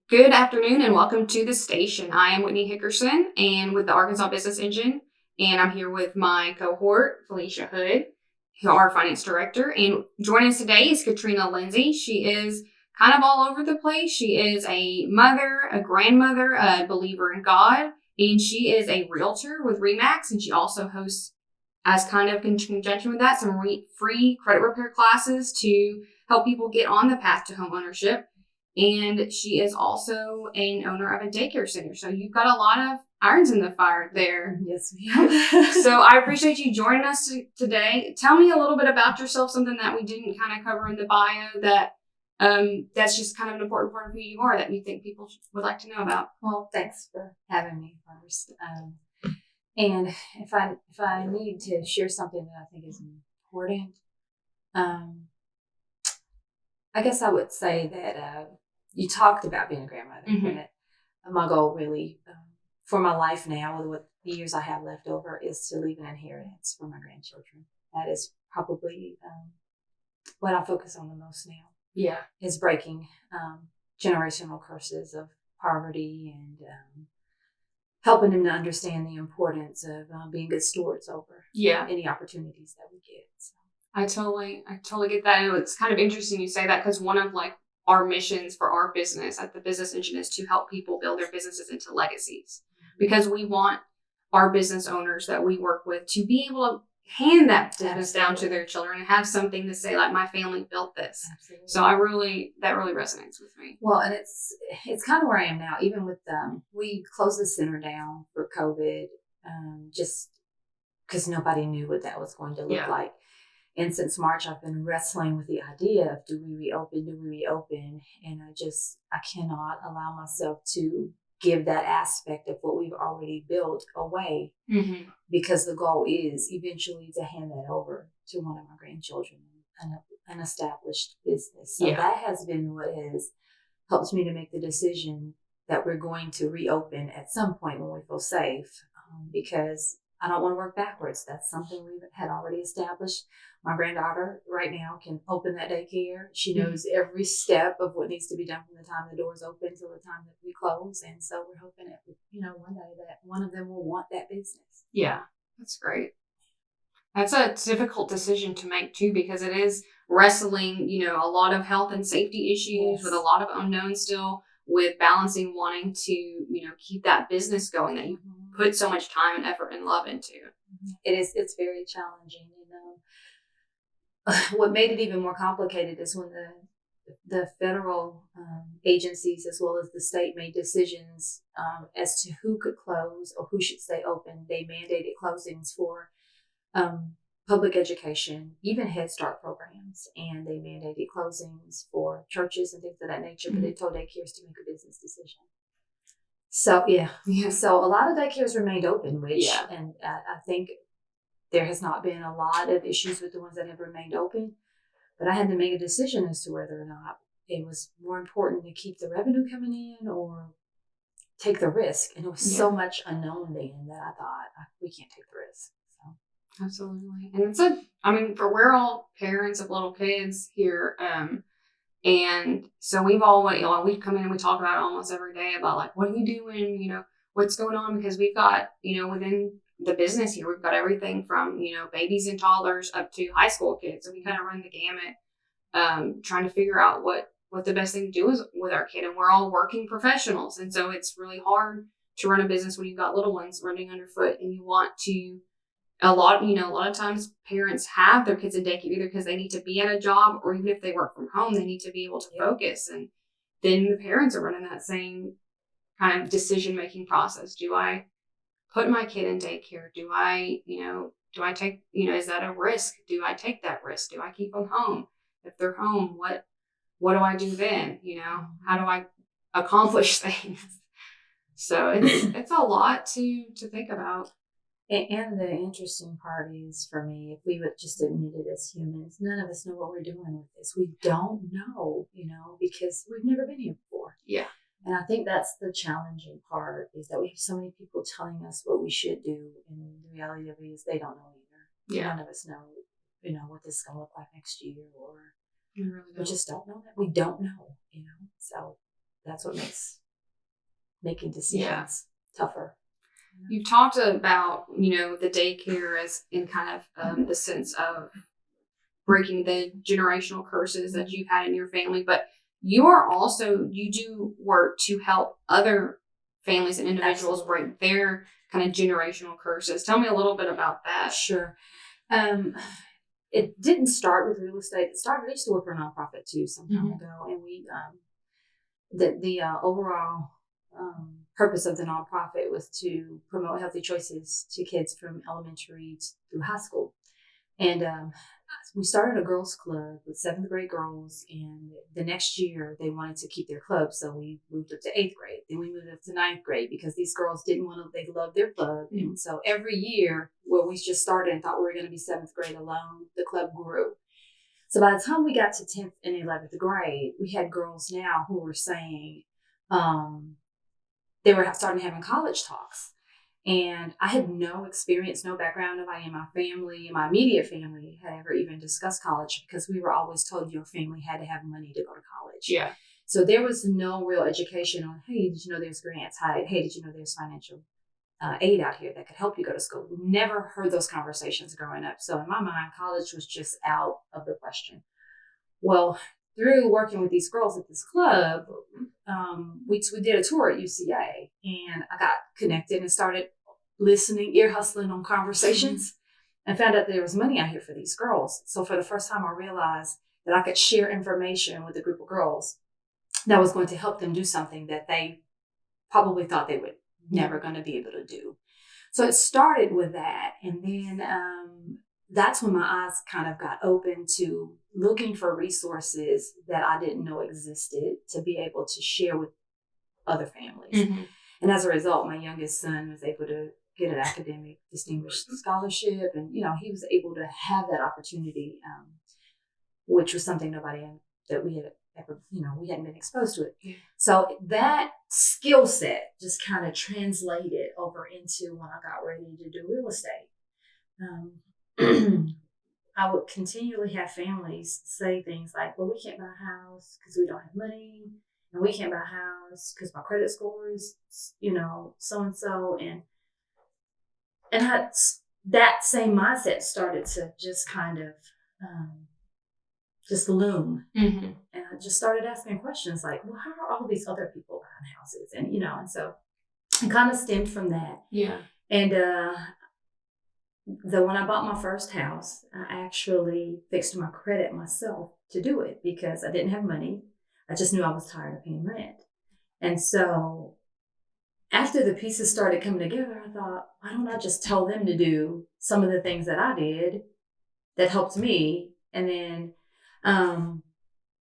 Good afternoon and welcome to the station. I am Whitney Hickerson and with the Arkansas Business Engine, and I'm here with my cohort, Felicia Hood, our finance director. And joining us today is Katrina Lindsey. She is kind of all over the place. She is a mother, a grandmother, a believer in God, and she is a realtor with RE/MAX, and she also hosts, as kind of in conjunction with that, some free credit repair classes to help people get on the path to homeownership. And she is also an owner of a daycare center. So you've got a lot of irons in the fire there. Yes, we have. So I appreciate you joining us today. Tell me a little bit about yourself, something that we didn't kind of cover in the bio that's just kind of an important part of who you are that you think people would like to know about. Well, thanks for having me first. And if I need to share something that I think is important, I guess I would say that you talked about being a grandmother. Mm-hmm. But my goal really for my life now, with the years I have left over, is to leave an inheritance for my grandchildren. That is probably what I focus on the most now. Yeah. Is breaking generational curses of poverty and helping them to understand the importance of being good stewards over any opportunities that we get. So. I totally get that. And it's kind of interesting you say that because one of our missions for our business at the Business Engine is to help people build their businesses into legacies, because we want our business owners that we work with to be able to hand that business down to their children and have something to say like, my family built this. Absolutely. So that really resonates with me. Well, and it's kind of where I am now. Even with we closed the center down for COVID, just because nobody knew what that was going to look like. And since March, I've been wrestling with the idea of do we reopen? And I cannot allow myself to give that aspect of what we've already built away, because the goal is eventually to hand that over to one of my grandchildren, an established business. So that has been what has helped me to make the decision that we're going to reopen at some point when we feel safe, because I don't want to work backwards. That's something we had already established. My granddaughter right now can open that daycare. She knows every step of what needs to be done from the time the doors open till the time that we close. And so we're hoping that, one day that one of them will want that business. Yeah, that's great. That's a difficult decision to make too, because it is wrestling, a lot of health and safety issues with a lot of unknowns still, with balancing wanting to, keep that business going that you put so much time and effort and love into. It's very challenging. What made it even more complicated is when the federal agencies as well as the state made decisions as to who could close or who should stay open. They mandated closings for public education, even Head Start programs, and they mandated closings for churches and things of that nature, but they told daycares to make a business decision. So, so a lot of daycares remained open, and I think there has not been a lot of issues with the ones that have remained open, but I had to make a decision as to whether or not it was more important to keep the revenue coming in or take the risk. And it was so much unknown then that I thought, we can't take the risk. So. Absolutely. And we're all parents of little kids here. And so we've all, we come in and we talk about it almost every day about what are you doing? What's going on? Because we've got, within the business here, we've got everything from, babies and toddlers up to high school kids. So we kind of run the gamut, trying to figure out what the best thing to do is with our kid. And we're all working professionals. And so it's really hard to run a business when you've got little ones running underfoot and you want to, a lot of times parents have their kids in daycare either because they need to be at a job, or even if they work from home, they need to be able to focus. And then the parents are running that same kind of decision-making process. Do I put my kid in daycare? Do I take, is that a risk? Do I take that risk? Do I keep them home? If they're home, what do I do then? How do I accomplish things? So it's a lot to think about. And the interesting part is, for me, if we would just admit it as humans, none of us know what we're doing with this. We don't know, because we've never been here before. Yeah. And I think that's the challenging part, is that we have so many people telling us what we should do. And the reality of it is they don't know either. Yeah. None of us know, what this is going to look like next year, or we really don't. We just don't know that. We don't know, So that's what makes making decisions tougher. You've talked about, the daycare as in kind of the sense of breaking the generational curses that you've had in your family, but you do work to help other families and individuals break their kind of generational curses. Tell me a little bit about that. Sure. It didn't start with real estate. I used to work for a nonprofit too some time ago, and we the overall purpose of the nonprofit was to promote healthy choices to kids from elementary through high school. And we started a girls club with 7th grade girls, and the next year they wanted to keep their club, so we moved up to 8th grade. Then we moved up to 9th grade because these girls they loved their club. And so every year where we just started and thought we were going to be 7th grade alone, the club grew. So by the time we got to 10th and 11th grade, we had girls now who were saying they were starting having college talks. And I had no experience, no background. Nobody in my family, in my immediate family, had ever even discussed college because we were always told your family had to have money to go to college. Yeah. So there was no real education on, hey, did you know there's grants? Hey, did you know there's financial aid out here that could help you go to school? We never heard those conversations growing up. So in my mind, college was just out of the question. Well, through working with these girls at this club, we did a tour at UCA, and I got connected and started listening, ear hustling on conversations, and found out there was money out here for these girls. So for the first time, I realized that I could share information with a group of girls that was going to help them do something that they probably thought they were never going to be able to do. So it started with that. And then that's when my eyes kind of got open to looking for resources that I didn't know existed to be able to share with other families. And as a result, my youngest son was able to get an academic distinguished scholarship. And, he was able to have that opportunity, which was something that we had ever, we hadn't been exposed to it. So that skill set just kind of translated over into when I got ready to do real estate. I would continually have families say things like, well, we can't buy a house because we don't have money. And we can't buy a house because my credit score is, so-and-so. And that same mindset started to just kind of just loom. And I just started asking questions like, well, how are all these other people buying houses? And, and so it kind of stemmed from that. Yeah. And when I bought my first house, I actually fixed my credit myself to do it because I didn't have money. I just knew I was tired of paying rent. And so after the pieces started coming together, I thought, why don't I just tell them to do some of the things that I did that helped me? And then,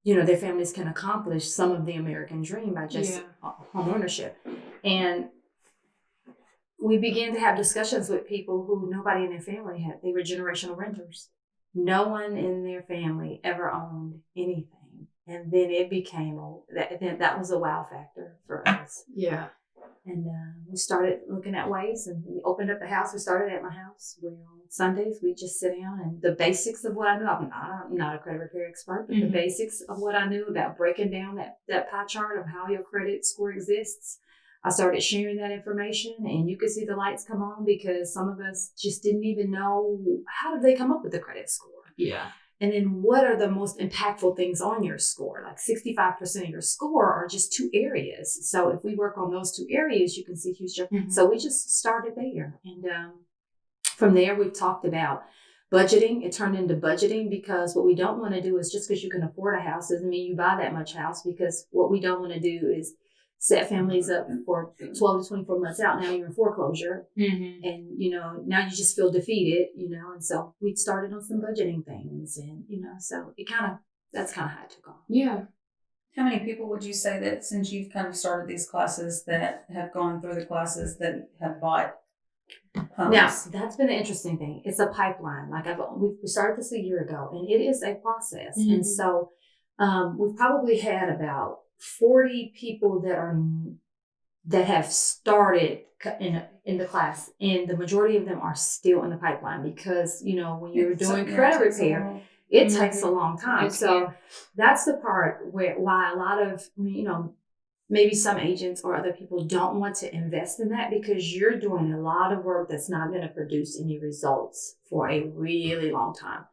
their families can accomplish some of the American dream by just homeownership. And we began to have discussions with people who nobody in their family had. They were generational renters. No one in their family ever owned anything. And then it became that was a wow factor for us. Yeah. And we started looking at ways, and we opened up the house. We started at my house where on Sundays we just sit down and the basics of what I knew. I'm not a credit repair expert, but the basics of what I knew about breaking down that pie chart of how your credit score exists. I started sharing that information, and you could see the lights come on because some of us just didn't even know how did they come up with the credit score. Yeah. And then what are the most impactful things on your score? Like 65% of your score are just 2 areas. So if we work on those 2 areas, you can see huge jump. So we just started there. And from there, we've talked about budgeting. It turned into budgeting because what we don't want to do is just because you can afford a house doesn't mean you buy that much house, because what we don't want to do is set families up for 12 to 24 months out. Now you're in foreclosure and, now you just feel defeated, and so we started on some budgeting things and, so that's kind of how it took off. Yeah. How many people would you say that since you've kind of started these classes that have gone through the classes that have bought homes? Now, that's been an interesting thing. It's a pipeline. Like we started this a year ago, and it is a process. And so we've probably had about 40 people that have started in the class, and the majority of them are still in the pipeline because when you're doing credit repair, it takes a long time. So that's the part why a lot of maybe some agents or other people don't want to invest in that because you're doing a lot of work that's not going to produce any results for a really long time.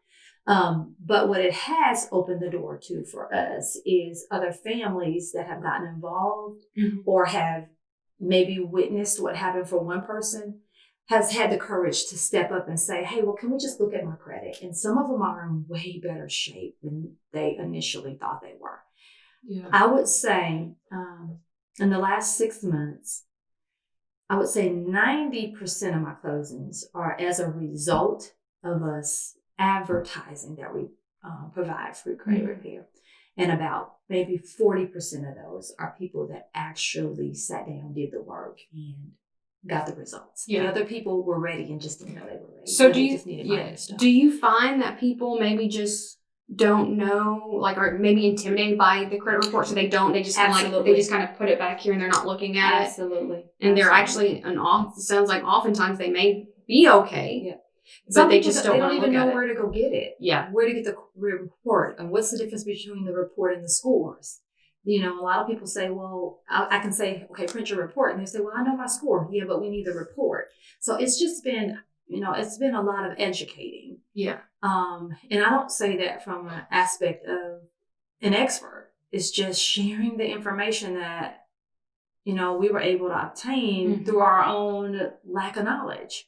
But what it has opened the door to for us is other families that have gotten involved or have maybe witnessed what happened for one person has had the courage to step up and say, hey, well, can we just look at my credit? And some of them are in way better shape than they initially thought they were. Yeah. I would say in the last 6 months, I would say 90% of my closings are as a result of us advertising that we provide free credit repair. And about maybe 40% of those are people that actually sat down, did the work, and got the results. Yeah. The other people were ready and just didn't know they were ready. So do you find that people maybe just don't know, like, or maybe intimidated by the credit report, so they just kind of put it back here and they're not looking at it? Absolutely. And they're actually it sounds like oftentimes they may be okay. Yeah. But they just don't even know where to go get it. Yeah. Where to get the report and what's the difference between the report and the scores? A lot of people say, well, I can say, okay, print your report. And they say, well, I know my score. Yeah, but we need the report. So it's just been, it's been a lot of educating. Yeah. And I don't say that from an aspect of an expert. It's just sharing the information that, we were able to obtain through our own lack of knowledge,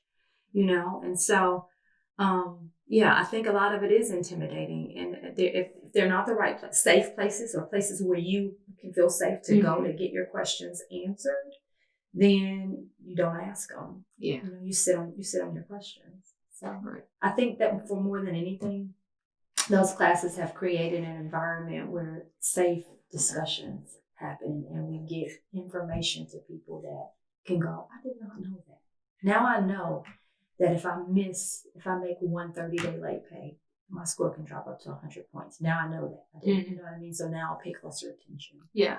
And so, I think a lot of it is intimidating. And if they're not the right safe places or places where you can feel safe to go to get your questions answered, then you don't ask them. Yeah. You sit on your questions. So I think that for more than anything, those classes have created an environment where safe discussions happen and we give information to people that can go, I did not know that. Now I know that if I make one 30-day late pay, my score can drop up to 100 points. Now I know that. You know what I mean? So now I'll pay closer attention. Yeah.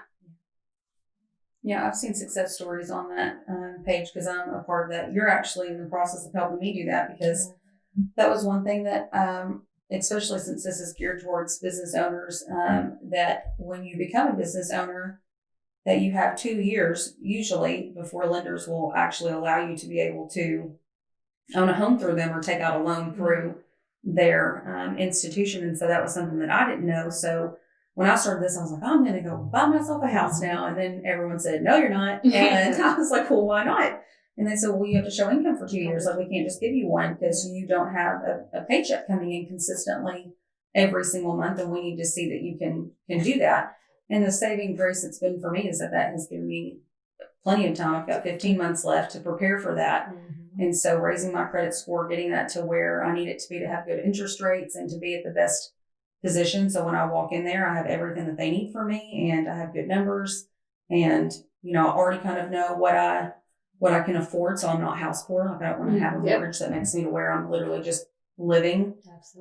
Yeah, I've seen success stories on that page because I'm a part of that. You're actually in the process of helping me do that because that was one thing that, especially since this is geared towards business owners, that when you become a business owner, that you have 2 years usually before lenders will actually allow you to be able to own a home through them or take out a loan through their institution. And so that was something that I didn't know. So when I started this, I was like, I'm going to go buy myself a house now. And then everyone said, no, you're not. And I was like, well, why not? And they said, well, you have to show income for 2 years. Like, we can't just give you one because you don't have a paycheck coming in consistently every single month. And we need to see that you can do that. And the saving grace it's been for me is that has given me plenty of time. I've got 15 months left to prepare for that. And so raising my credit score, getting that to where I need it to be to have good interest rates and to be at the best position. So when I walk in there, I have everything that they need from me and I have good numbers and, I already kind of know what I can afford. So I'm not house poor. Like, I don't want to have a mortgage that makes me to where I'm literally just living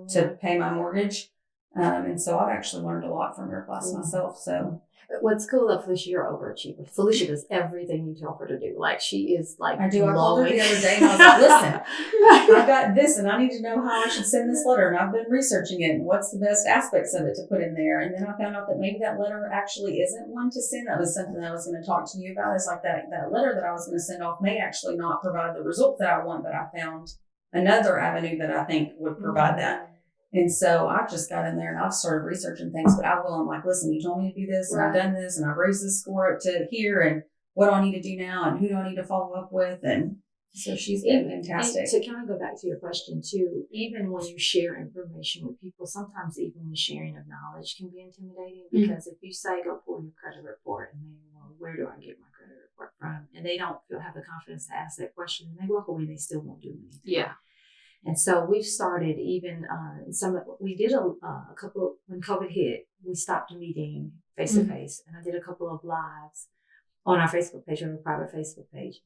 to pay my mortgage. And so I've actually learned a lot from your class myself. So what's cool about Felicia, you're overachiever. Felicia does everything you tell her to do. Like, she is like, I do. I called her the other day and I was like, listen, I've got this and I need to know how I should send this letter. And I've been researching it and what's the best aspects of it to put in there. And then I found out that maybe that letter actually isn't one to send. That was something that I was going to talk to you about. It's like that letter that I was going to send off may actually not provide the result that I want, but I found another avenue that I think would provide that. And so I just got in there and I've started researching things, but I'm like, listen, you told me to do this and I've done this and I've raised this score up to here and what do I need to do now and who do I need to follow up with? And so she's been fantastic. And to kind of go back to your question too, even when you share information with people, sometimes even the sharing of knowledge can be intimidating because if you say, go pull your credit report and they, well, where do I get my credit report from? And they don't have the confidence to ask that question and they walk away, they still won't do anything. Yeah. And so we've started even we did a couple, when COVID hit, we stopped meeting face to face. And I did a couple of lives on our Facebook page, on a private Facebook page.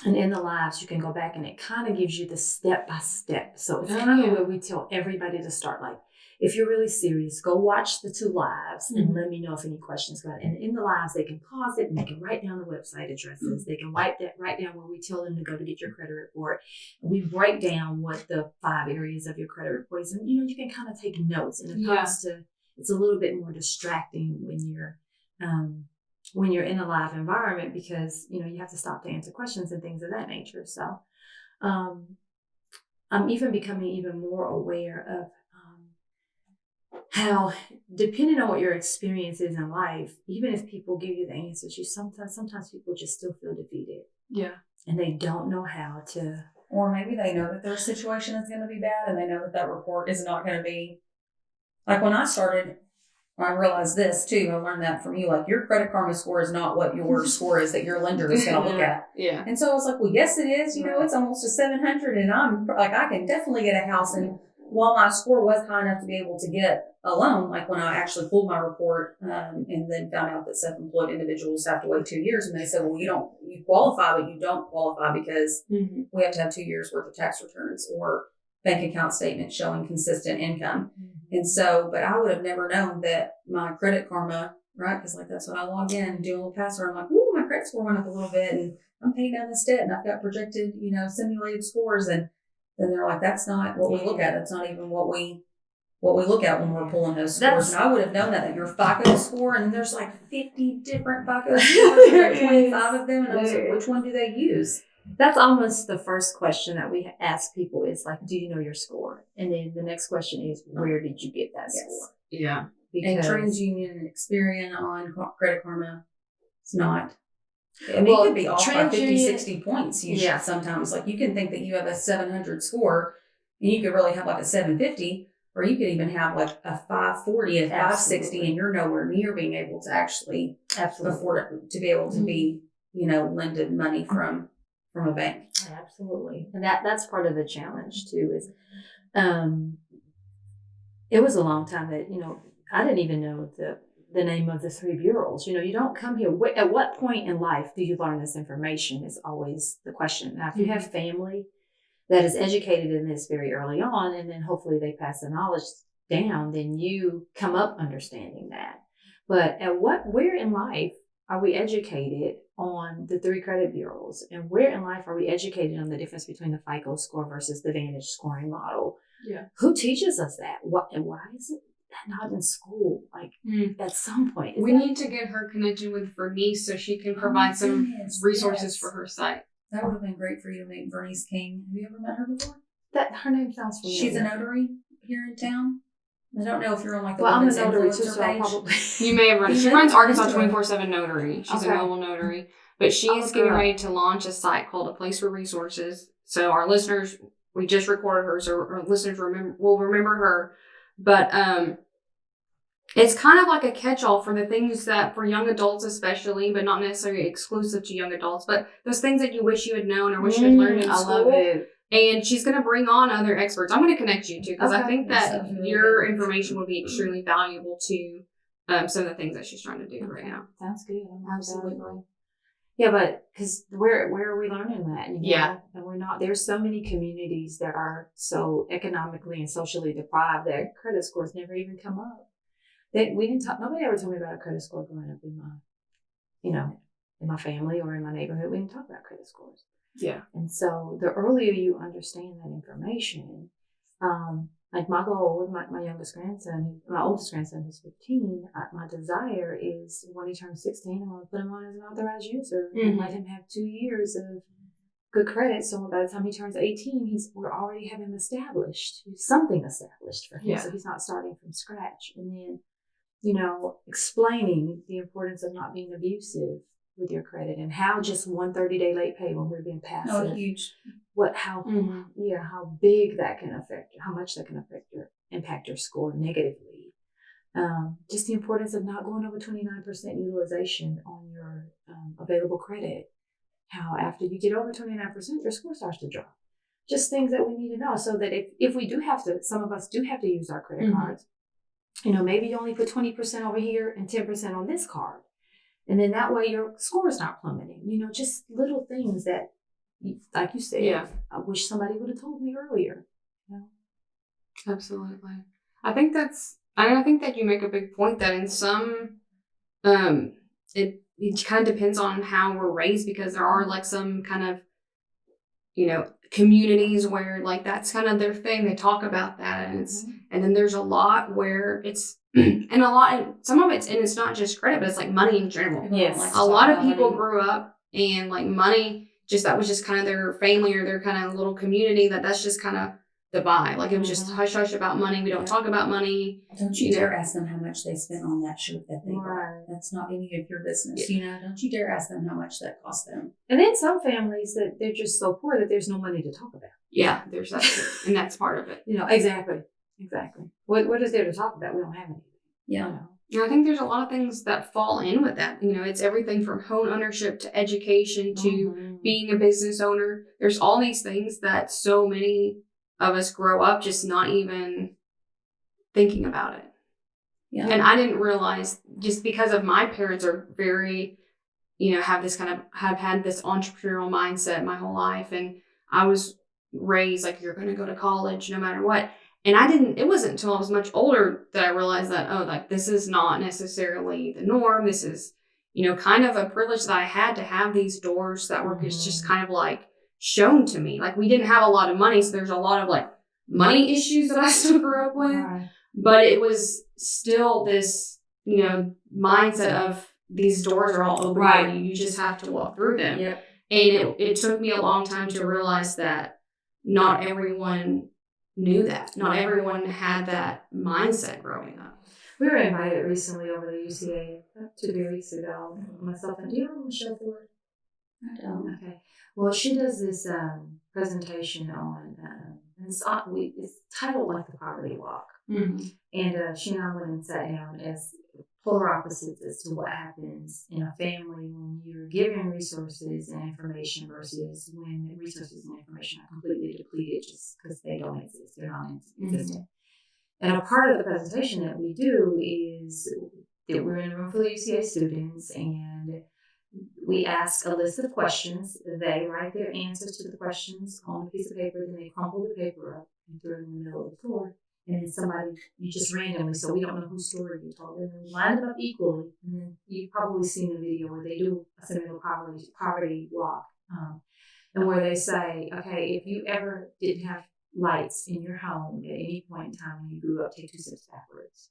And in the lives, you can go back and it kind of gives you the step by step. So it's kind of where we tell everybody to start. Like, if you're really serious, go watch the 2 lives and let me know if any questions got it. And in the lives, they can pause it and they can write down the website addresses. They can write down where we tell them to go to get your credit report. And we break down what the 5 areas of your credit report is. And, you can kind of take notes. And it comes to, it's a little bit more distracting when you're when you're in a live environment, because, you know, you have to stop to answer questions and things of that nature. So I'm even becoming even more aware of how, depending on what your experience is in life, even if people give you the answers, sometimes people just still feel defeated. Yeah. And they don't know how to. Or maybe they know that their situation is going to be bad, and they know that that report is not going to be. Like when I started, I realized this too. I learned that from you. Like, your Credit Karma score is not what your score is that your lender is going to look at. Yeah. And so I was like, well, yes, it is. You know, it's almost a 700, and I'm like, I can definitely get a house. And while my score was high enough to be able to get a loan, like when I actually pulled my report, and then found out that self-employed individuals have to wait 2 years, and they said, well, you qualify, but you don't qualify because we have to have 2 years worth of tax returns or bank account statements showing consistent income. And so, but I would have never known that my Credit Karma, right? Because like that's when I log in and do a little password. I'm like, ooh, my credit score went up a little bit, and I'm paying down this debt, and I've got projected, you know, simulated scores. And then they're like, that's not what we look at. That's not even what we look at when we're pulling those scores. And I would have known that your FICO score, and there's like 50 different FICO scores, like 25 of them, and I was like, which one do they use? That's almost the first question that we ask people is like, do you know your score? And then the next question is, where did you get that score? Yeah. Because and TransUnion and Experian on Credit Karma, it's not. I mean, it could be off by 50, 60 points. Sometimes, like, you can think that you have a 700 score, and you could really have like a 750, or you could even have like a 540, a 560, and you're nowhere near being able to actually afford it, to be able to be, you know, lended money from a bank. Absolutely. And that's part of the challenge too, is it was a long time that, you know, I didn't even know the name of the 3 bureaus. You know, you don't come here. At what point in life do you learn this information is always the question. Now, if you have family that is educated in this very early on, and then hopefully they pass the knowledge down, then you come up understanding that. But where in life are we educated on the 3 credit bureaus? And where in life are we educated on the difference between the FICO score versus the Vantage scoring model? Yeah. Who teaches us that? And why is it not in school? Like, at some point. We need to get her connected with Bernice so she can provide some resources for her site. That would have been great for you to meet Bernice King. Have you ever met her before? Her name sounds familiar. She's a notary here in town. I don't know if you're on like the I'm a women's notary too, influencer so page. probably. You may have run. She runs Arkansas 24/7 Notary. She's a mobile notary, but she is getting ready to launch a site called A Place for Resources. So our listeners, we just recorded her, so our listeners will remember her. But it's kind of like a catch-all for the things that, for young adults especially, but not necessarily exclusive to young adults, but those things that you wish you had known or wish you had learned in school. I love it. And she's going to bring on other experts. I'm going to connect you to, because I think that your information would be extremely valuable to some of the things that she's trying to do right now. Sounds good. Absolutely. Yeah, but because where are we learning that? You know? Yeah. And we're not, there's so many communities that are so economically and socially deprived that credit scores never even come up. Nobody ever told me about a credit score growing up in my family or in my neighborhood. We didn't talk about credit scores. Yeah. And so the earlier you understand that information, like my goal with my youngest grandson, my oldest grandson who's 15, my desire is when he turns 16, I want to put him on as an authorized user and let him have 2 years of good credit. So by the time he turns 18, we're already having something established for him. Yeah. So he's not starting from scratch. And then, you know, explaining the importance of not being abusive with your credit, and how just 1 30-day late pay when we're being passive. Oh, huge. How big that can affect you, how much that can impact your score negatively. Just the importance of not going over 29% utilization on your available credit. How after you get over 29%, your score starts to drop. Just things that we need to know, so that if we do have to, some of us do have to use our credit cards. You know, maybe you only put 20% over here and 10% on this card. And then that way your score is not plummeting. You know, just little things that, like you said, I wish somebody would have told me earlier. You know? Absolutely. I think that you make a big point that in some, it kind of depends on how we're raised, because there are like some kind of, you know, communities where like that's kind of their thing. They talk about that, and and then there's a lot where it's and some of it's not just credit, but it's like money in general. Yes. A lot of people grew up and like money, that was just kind of their family or their kind of little community, that's just kind of the vibe. Like it was just hush hush about money. We don't talk about money. Don't you dare ask them how much they spent on that shirt that they bought. That's not any of your business. Don't you dare ask them how much that cost them. And then some families that they're just so poor that there's no money to talk about. Yeah, there's that too. And that's part of it. Exactly. What is there to talk about? We don't have anything. Yeah. And I think there's a lot of things that fall in with that. It's everything from home ownership to education to being a business owner. There's all these things that so many of us grow up just not even thinking about it. Yeah. And I didn't realize, just because of my parents are very, have had this entrepreneurial mindset my whole life. And I was raised like, you're going to go to college no matter what. And it wasn't until I was much older that I realized that, this is not necessarily the norm. This is, kind of a privilege that I had to have these doors that were just kind of like shown to me. Like, we didn't have a lot of money, so there's a lot of like money issues that I still grew up with. Right. But it was still this, mindset of these doors are all open for you. You just have to walk through them. Yep. And it took me a long time to realize that not everyone knew that. Not everyone had that mindset growing up. We were invited recently over to UCA 2 weeks ago. Myself and do you know Michelle Ford? I don't. Okay. Well, she does this presentation on, it's titled like the Poverty Walk. Mm-hmm. And she and I went and sat down as polar opposites as to what happens in a family when you're given resources and information versus when the resources and information are completely depleted just because they don't exist. They're not existent. Mm-hmm. And a part of the presentation that we do is that we're in a room full of UCA students and we ask a list of questions. They write their answers to the questions on a piece of paper, then they crumple the paper up and throw it in the middle of the floor. And then somebody, you just randomly, so we don't know whose story you told, and then we line them up equally. And then you've probably seen the video where they do a similar poverty walk, and where they say, okay, if you ever didn't have lights in your home at any point in time when you grew up, take 2 steps backwards.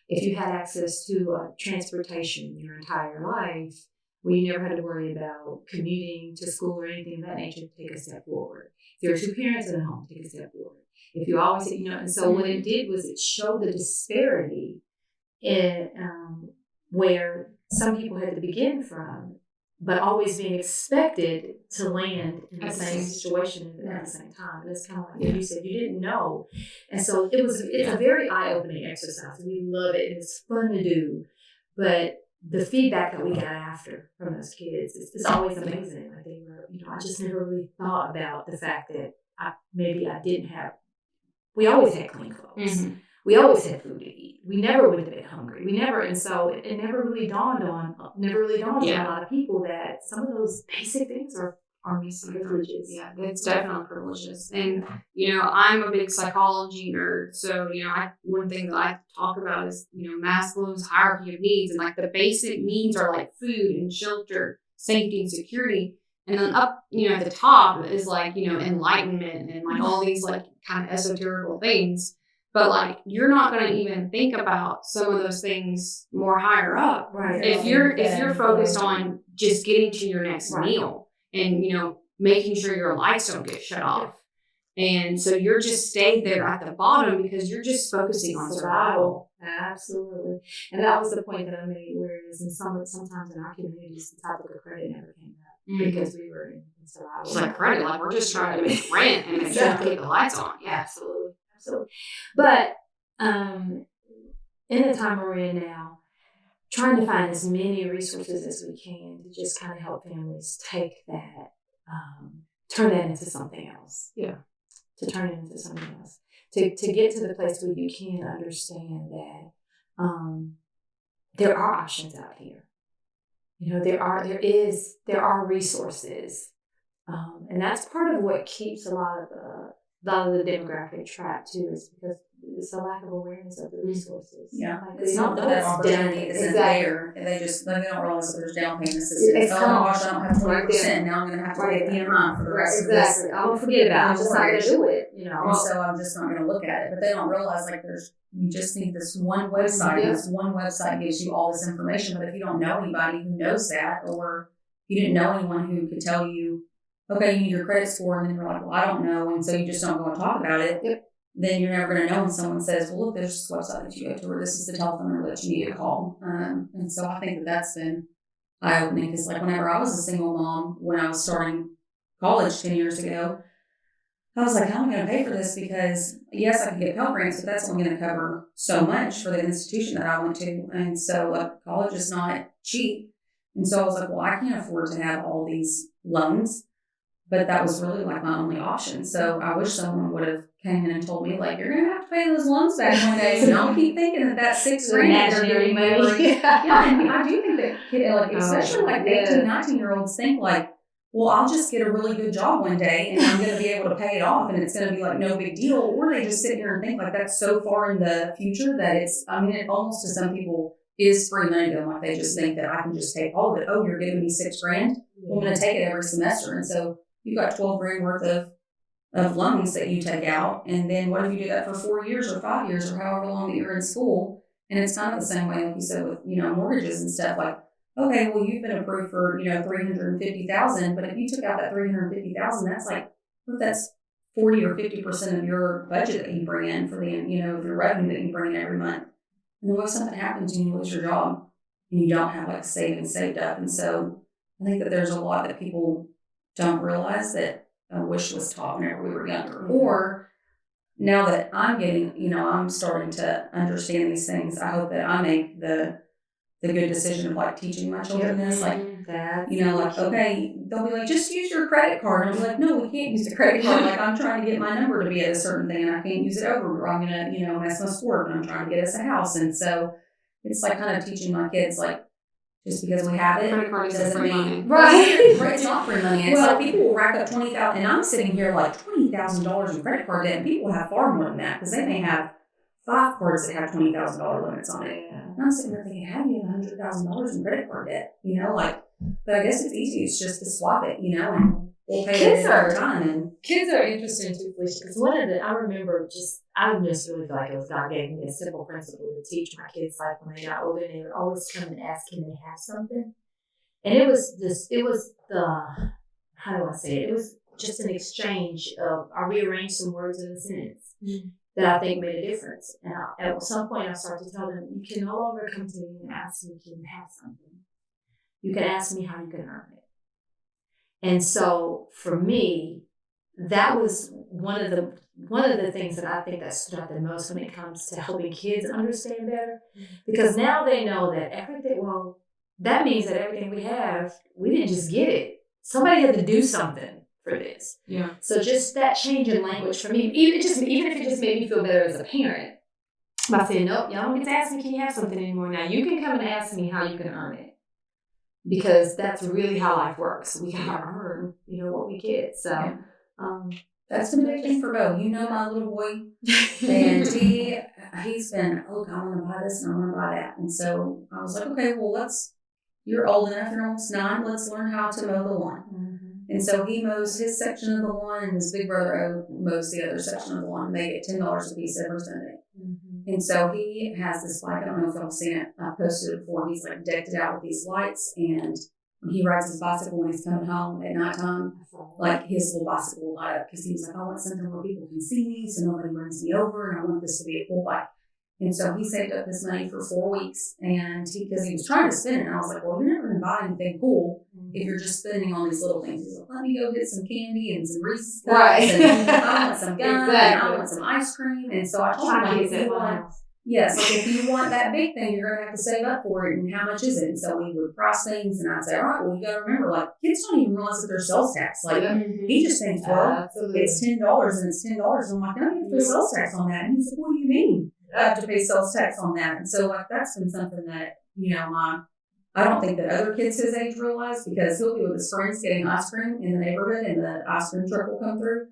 If you had access to transportation your entire life, where you never had to worry about commuting to school or anything of that nature, take a step forward. If there are 2 parents in the home, take a step forward. If you always, and so what it did was it showed the disparity in where some people had to begin from, but always being expected to land in the same situation at the same time. And it's kind of like you said, you didn't know. And so it's a very eye-opening exercise. We love it and it's fun to do. But the feedback that we got after from those kids is always amazing. Like they were, I just never really thought about the fact that I didn't have. We always had clean clothes. Mm-hmm. We always had food to eat. We never went to bed hungry. And so it never really dawned on a lot of people that some of those basic things are privileges. Yeah, it's definitely privileges. And, I'm a big psychology nerd. So, one thing that I talk about is, Maslow's hierarchy of needs. And like the basic needs are like food and shelter, safety and security. And then up, at the top is like, enlightenment and like all these like kind of esoterical things. But like, you're not going to even think about some of those things more higher up. Right. If you're focused on just getting to your next meal and, making sure your lights don't get shut off. And so you're just stayed there at the bottom because you're just focusing on survival. Absolutely. And that was the point that I made, whereas sometimes in our communities, the topic of credit never came up. Mm-hmm. Because we were in survival. It's like credit, like we're just trying to make rent and make sure to keep the lights on. Yeah, absolutely. But in the time we're in now, trying to find as many resources as we can to just kind of help families take that, turn that into something else. Yeah. To turn it into something else. To get to the place where you can understand that there are options out here. There are resources. And that's part of what keeps a lot of lot of the demographic trap too is because it's a lack of awareness of the resources. Yeah, like, it's not that that opportunity isn't there, and they don't realize that there's down payment assistance. Oh my gosh, I don't have 20%. Now I'm going to have to pay PMI for the rest of this. Exactly. I'm gonna forget about it. I'm just not gonna do it. And so I'm just not going to look at it. But they don't realize like you just need this one website. And this one website gives you all this information. But if you don't know anybody who knows that, or you didn't know anyone who could tell you, okay, you need your credit score, and then you're like, well, I don't know, and so you just don't go and talk about it. Yep. Then you're never going to know when someone says, well, look, there's this website that you go to, or this is the telephone number that you need to call. And so I think that's been eye-opening, because like whenever I was a single mom, when I was starting college 10 years ago, I was like, how am I going to pay for this? Because yes, I can get Pell Grants, but that's only going to cover so much for the institution that I went to. And so college is not cheap. And so I was like, well, I can't afford to have all these loans. But that was really like my only option. So I wish someone would have came in and told me, like, you're going to have to pay those loans back one day. So don't keep thinking that that's $6 grand. Imaginary money. Yeah, and I do think that, like, especially like 18, 19-year-olds think like, well, I'll just get a really good job one day and I'm going to be able to pay it off and it's going to be like no big deal. Or they just sit here and think like that's so far in the future that it's, I mean, it almost to some people is free money to them. Like they just think that I can just take all of it. Oh, you're giving me $6 grand? Well, I'm going to take it every semester. And so you've got 12 grand worth of loans that you take out. And then what if you do that for 4 years or 5 years or however long that you're in school? And it's kind of the same way, like you said, with, mortgages and stuff. Like, okay, well, you've been approved for, $350,000, but if you took out that $350,000, that's like, that's 40 or 50% of your budget that you bring in for the, of your revenue that you bring in every month. And then what if something happens and you lose your job and you don't have like savings saved up? And so I think that there's a lot that people don't realize that I wish was taught whenever we were younger. Or now that I'm getting, I'm starting to understand these things, I hope that I make the good decision of like teaching my children this. Like, okay, they'll be like, just use your credit card. And I'll be like, no, we can't use the credit card. Like, I'm trying to get my number to be at a certain thing and I can't use it over, or I'm going to, mess my score, and I'm trying to get us a house. And so it's like kind of teaching my kids, like, just because we have it doesn't mean right. It's not free money. It's like people will rack up $20,000, and I'm sitting here like $20,000 in credit card debt, and people have far more than that because they may have 5 cards that have $20,000 limits on it. Yeah. And I'm sitting there thinking, how do you have $100,000 in credit card debt? But I guess it's easy. It's just to swap it, and we'll pay it over time. And kids are interesting too, Felicia, because I remember I just really feel like it was God gave me a simple principle to teach my kids, like when they got older, and they would always come and ask, can they have something? And it was how do I say it? It was just an exchange of, I rearranged some words in a sentence that I think made a difference. And at some point I started to tell them, you can no longer come to me and ask me, can you have something? You can ask me how you can earn it. And so for me, that was one of the things that I think that stood out the most when it comes to helping kids understand better. Because now they know that that means that everything we have, we didn't just get it. Somebody had to do something for this. Yeah. So just that change in language for me, even if it just made me feel better as a parent, by saying, nope, y'all don't get to ask me, can you have something anymore? Now you can come and ask me how you can earn it. Because that's really how life works. We gotta earn, what we get. So that's the big thing for Bo. My little boy, and he's been, look, I want to buy this and I want to buy that. And so I was like, okay, well, you're old enough, you're almost 9, let's learn how to mow the lawn. Mm-hmm. And so he mows his section of the lawn, and his big brother mows the other section of the lawn. They get $10 a piece every Sunday. Mm-hmm. And so he has this bike. I don't know if y'all seen it. I posted it before. He's like decked it out with these lights, and when he rides his bicycle when he's coming home at nighttime, like his little bicycle will light up because he was like, I want something where people can see me so nobody runs me over, and I want this to be a cool bike. And so he saved up this money for 4 weeks, and because he was trying to spend it, and I was like, well, you're never going to buy anything cool if you're just spending on these little things. He's like, let me go get some candy and some Reese's Cups, right. And I want some gum, and I want some ice cream. And so I told him, like, if you want that big thing, you're going to have to save up for it, and how much is it? And so we would price things, and I'd say, all right, well, you got to remember, like, kids don't even realize that there's sales tax. Like, he just thinks, well, it's $10, and it's $10. And I'm like, no, you have to pay sales tax on that. And he's like, what do you mean? I have to pay sales tax on that. And so, like, that's been something that, I don't think that other kids his age realize, because he'll be with his friends getting ice cream in the neighborhood, and the ice cream truck will come through.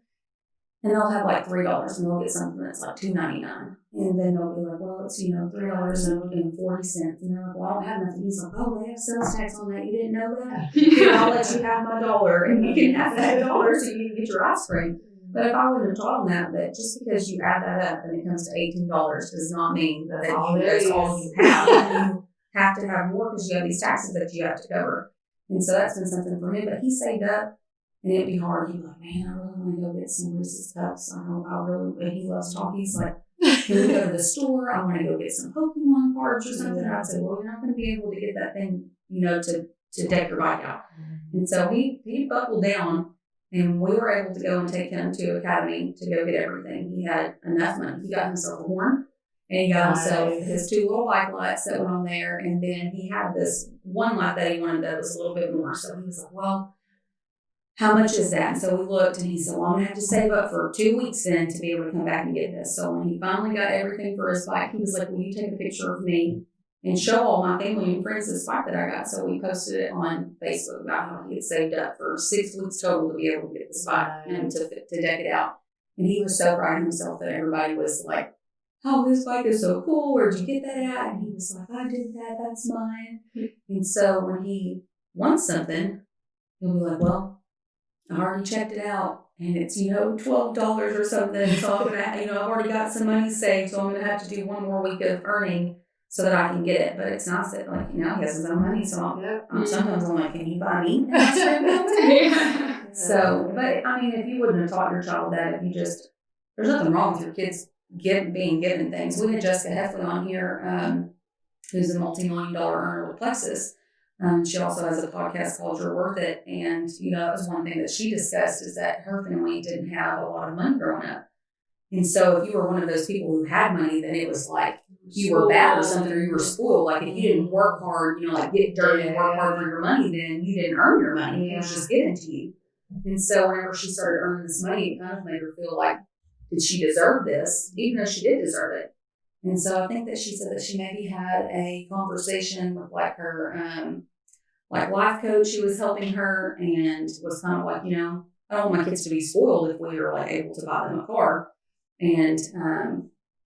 And they'll have like $3 and they'll get something that's like $2.99. And then they'll be like, well, it's, $3 and we're getting 40 cents. And they're like, well, I don't have nothing. He's like, oh, they have sales tax on that. You didn't know that? Here, I'll let you have my $1 and you can have that $1 so you can get your ice cream. But if I wouldn't have taught them that just because you add that up and it comes to $18 does not mean that that's all you have. You have to have more because you have these taxes that you have to cover. And so that's been something for him. But he saved up. And it'd be hard. He'd be like, man, I really want to go get some Reese's Cups. And he loves talking. He's like, can we go to the store? I want to go get some Pokemon cards or something. And I'd say, well, you're not going to be able to get that thing, to deck your bike out. And so he buckled down, and we were able to go and take him to Academy to go get everything. He had enough money. He got himself a horn, and he got himself his 2 little bike lights that went on there. And then he had this one light that he wanted that was a little bit more. So he was like, well, how much is that? And so we looked, and he said, well, I'm going to have to save up for 2 weeks then to be able to come back and get this. So when he finally got everything for his bike, he was like, will you take a picture of me and show all my family and friends this bike that I got? So we posted it on Facebook about how he had saved up for 6 weeks total to be able to get this bike and to deck it out. And he was so proud of himself that everybody was like, oh, this bike is so cool. Where'd you get that at? And he was like, I did that. That's mine. And so when he wants something, he'll be like, well, I already checked it out, and it's, $12 or something. So I'm gonna, I've already got some money saved, so I'm gonna have to do 1 more week of earning so that I can get it. But it's not that, he has his own money, so sometimes I'm like, can you buy me? So, but if you wouldn't have taught your child that, there's nothing wrong with your kids being given things. We had Jessica Heffley on here, who's a multi-million-dollar earner with Plexus. She also has a podcast called You're Worth It. And, that was one thing that she discussed is that her family didn't have a lot of money growing up. And so if you were one of those people who had money, then it was like you were bad or something, or you were spoiled. Like if you didn't work hard, get dirty and work hard for your money, then you didn't earn your money. It was just given to you. And so whenever she started earning this money, it kind of made her feel like, did she deserve this? Even though she did deserve it. And so I think that she said that she maybe had a conversation with her life coach who was helping her, and was kind of like, I don't want my kids to be spoiled if we were able to buy them a car. And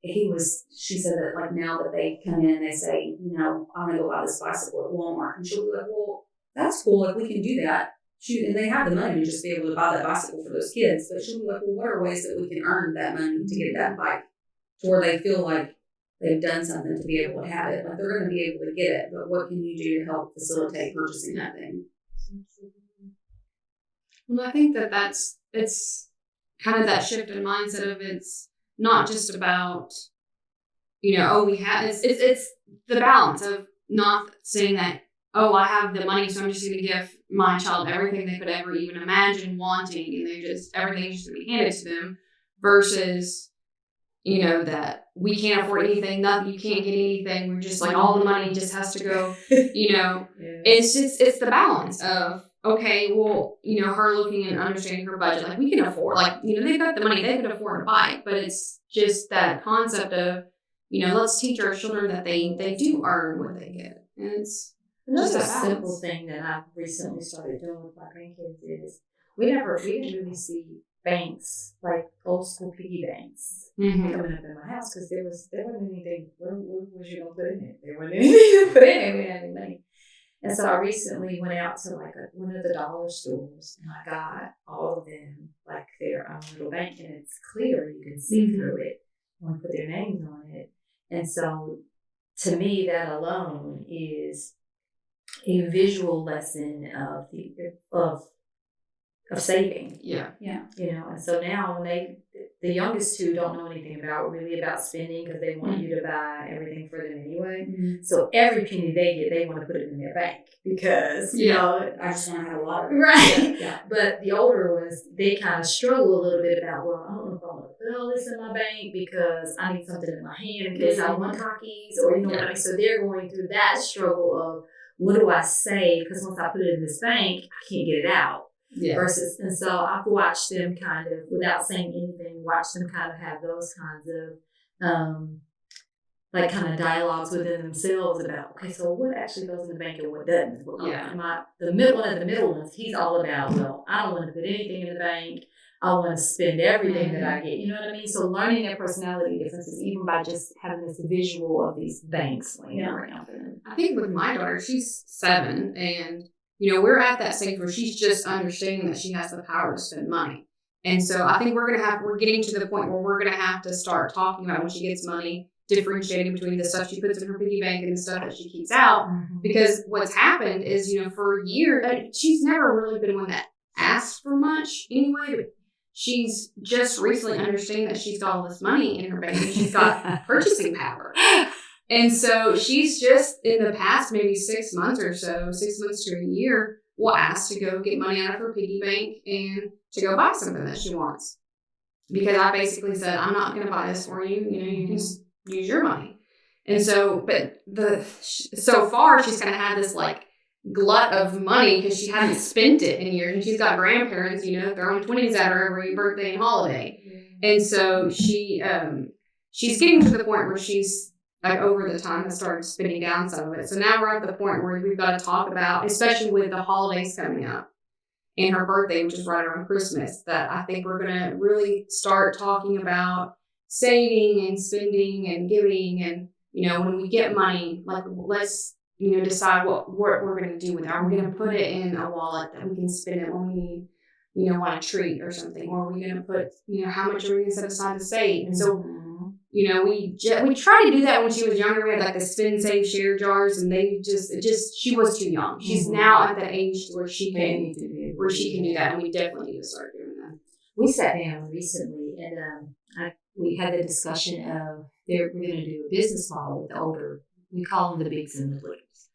she said that now that they come in and they say, I'm going to go buy this bicycle at Walmart. And she'll be like, well, that's cool. We can do that. And they have the money to just be able to buy that bicycle for those kids. But she'll be like, well, what are ways that we can earn that money to get that bike to where they feel like they've done something to be able to have it. They're going to be able to get it, but what can you do to help facilitate purchasing that thing? Well, I think it's kind of that shift in mindset of it's not just about, we have, it's the balance of not saying that, I have the money, so I'm just going to give my child everything they could ever even imagine wanting, and everything's just going to be handed to them, versus, that we can't afford anything, nothing, you can't get anything, we're just all the money just has to go, it's the balance of, okay, well, her looking and understanding her budget, we can afford, they've got the money, they could afford a bike, but it's just that concept of, let's teach our children that they do earn what they get. And it's another simple thing that I've recently started doing with my grandkids is we didn't really see banks, old school piggy banks, coming up in my house, because there wasn't anything. What was you gonna put in it? There wasn't anything to put in it. We didn't have any money. And so I recently went out to one of the dollar stores, and I got all of them their own little bank, and it's clear, you can see through it when we put their names on it. And so to me, that alone is a visual lesson of saving. Yeah. And so now when the youngest two don't know anything really about spending, because they want you to buy everything for them anyway. Mm-hmm. So every penny they get, they want to put it in their bank because, I just want to have a lot of it. Right. Yeah. But the older ones, they kind of struggle a little bit about, well, I don't know if I want to put all this in my bank because I need something in my hand in case I want cookies, or what I mean. So they're going through that struggle of, what do I save? Because once I put it in this bank, I can't get it out. Yeah. And so I've watched them kind of, without saying anything, kind of have those kinds of kind of dialogues within themselves about, okay, so what actually goes in the bank and what doesn't? The middle ones, he's all about, well, I don't want to put anything in the bank. I want to spend everything that I get. You know what I mean? So learning their personality differences, even by just having this visual of these banks laying around. I think with my daughter, she's 7, and we're at that stage where she's just understanding that she has the power to spend money. And so I think we're getting to the point where we're gonna have to start talking about when she gets money, differentiating between the stuff she puts in her piggy bank and the stuff that she keeps out. Because what's happened is, for years, she's never really been one that asks for much anyway, but she's just recently understanding that she's got all this money in her bank and she's got purchasing power. And so she's just, in the past maybe 6 months or so, 6 months to a year, will ask to go get money out of her piggy bank and to go buy something that she wants. Because I basically said, I'm not going to buy this for you. You can just use your money. And so, but so far she's kind of had this glut of money because she hasn't spent it in years. And she's got grandparents, throwing 20s at her every birthday and holiday. And so she's getting to the point where she's over the time has started spending down some of it. So now we're at the point where we've got to talk about, especially with the holidays coming up and her birthday, which is right around Christmas, that I think we're going to really start talking about saving and spending and giving. And, when we get money, let's, decide what we're going to do with it. Are we going to put it in a wallet that we can spend it when we need, want a treat or something? Or are we going to put, how much are we going to set aside to save? And so, we tried to do that when she was younger. We had the spend, save, share jars, and she was too young. She's now at the age where she can do that, and we definitely need to start doing that. We sat down recently, and we had the discussion of we're going to do a business model with the older. We call them the bigs and the littles.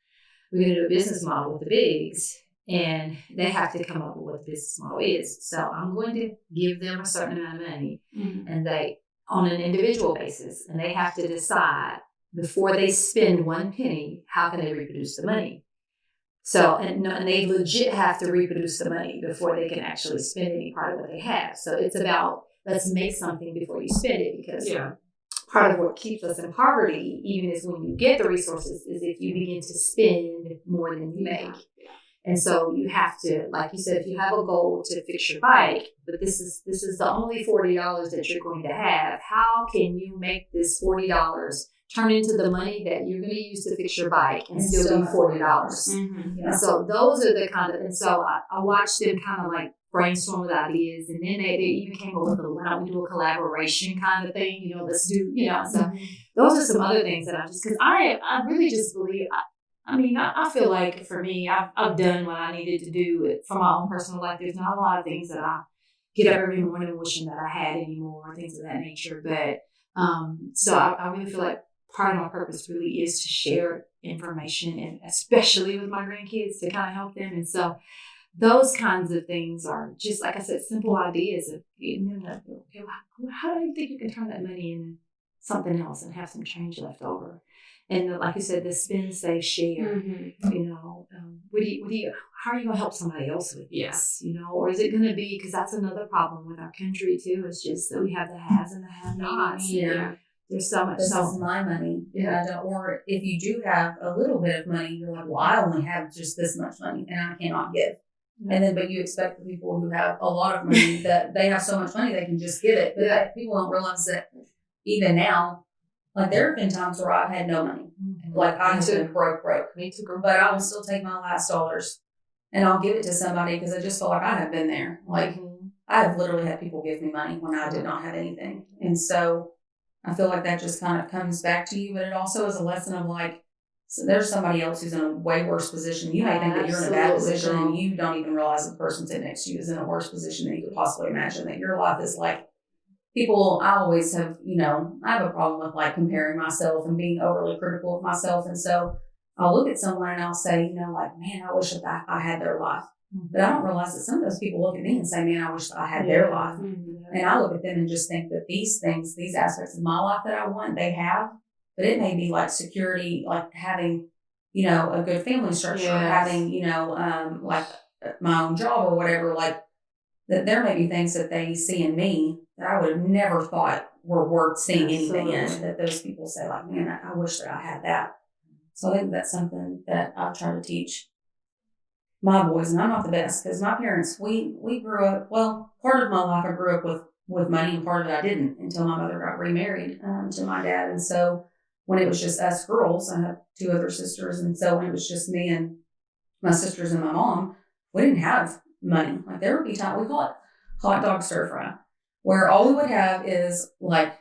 We're going to do a business model with the bigs, and they have to come up with what the business model is. So I'm going to give them a certain amount of money, and they, on an individual basis, and they have to decide before they spend one penny, how can they reproduce the money? So, and they legit have to reproduce the money before they can actually spend any part of what they have. So it's about, let's make something before you spend it, because part of what keeps us in poverty, even is when you get the resources, is if you begin to spend more than you make. And so you have to, like you said, if you have a goal to fix your bike, but this is the only $40 that you're going to have, how can you make this $40 turn into the money that you're going to use to fix your bike and still be $40? And so those are the kind of, and so I watched them kind of brainstorm with ideas, and then they even came up with why don't we do a collaboration kind of thing, let's do, so those are some other things that because I really just believe, I feel like for me, I've done what I needed to do for my own personal life. There's not a lot of things that I get up every morning wishing that I had anymore, things of that nature. But so I really feel like part of my purpose really is to share information, and especially with my grandkids, to kind of help them. And so those kinds of things are just, like I said, simple ideas of getting them to, okay, how do you think you can turn that money into something else and have some change left over? And like you said, the spend, save, share. How are you going to help somebody else with this? Or is it going to be, because that's another problem with our country too, is just that we have the haves and the have-nots. There's so much. This is my money. And or if you do have a little bit of money, you're like, well, I only have just this much money and I cannot give. And then, but you expect the people who have a lot of money that they have so much money they can just give it. But people don't realize that even now, there have been times where I've had no money. I have been broke. Me too, girl. But I will still take my last dollars and I'll give it to somebody because I just feel like I have been there. I have literally had people give me money when I did not have anything. And so I feel like that just kind of comes back to you, but it also is a lesson of so there's somebody else who's in a way worse position. You may think that you're in a bad position and you don't even realize the person sitting next to you is in a worse position than you could possibly imagine, that your life is people. I always have, I have a problem with comparing myself and being overly critical of myself. And so I'll look at someone and I'll say, man, I wish that I had their life. But I don't realize that some of those people look at me and say, man, I wish that I had their life. And I look at them and just think that these things, these aspects of my life that I want, they have. But it may be security, having, a good family structure, having, my own job or whatever, that there may be things that they see in me that I would have never thought were worth seeing anything in, that those people say man, I wish that I had that. So I think that's something that I try to teach. my boys, and I'm not the best because my parents, we grew up, well, part of my life I grew up with money and part of it I didn't until my mother got remarried to my dad. And so when it was just us girls, I had 2 other sisters. And so when it was just me and my sisters and my mom, we didn't have money. Like there would be time, we call it hot dog stir fry, where all we would have is like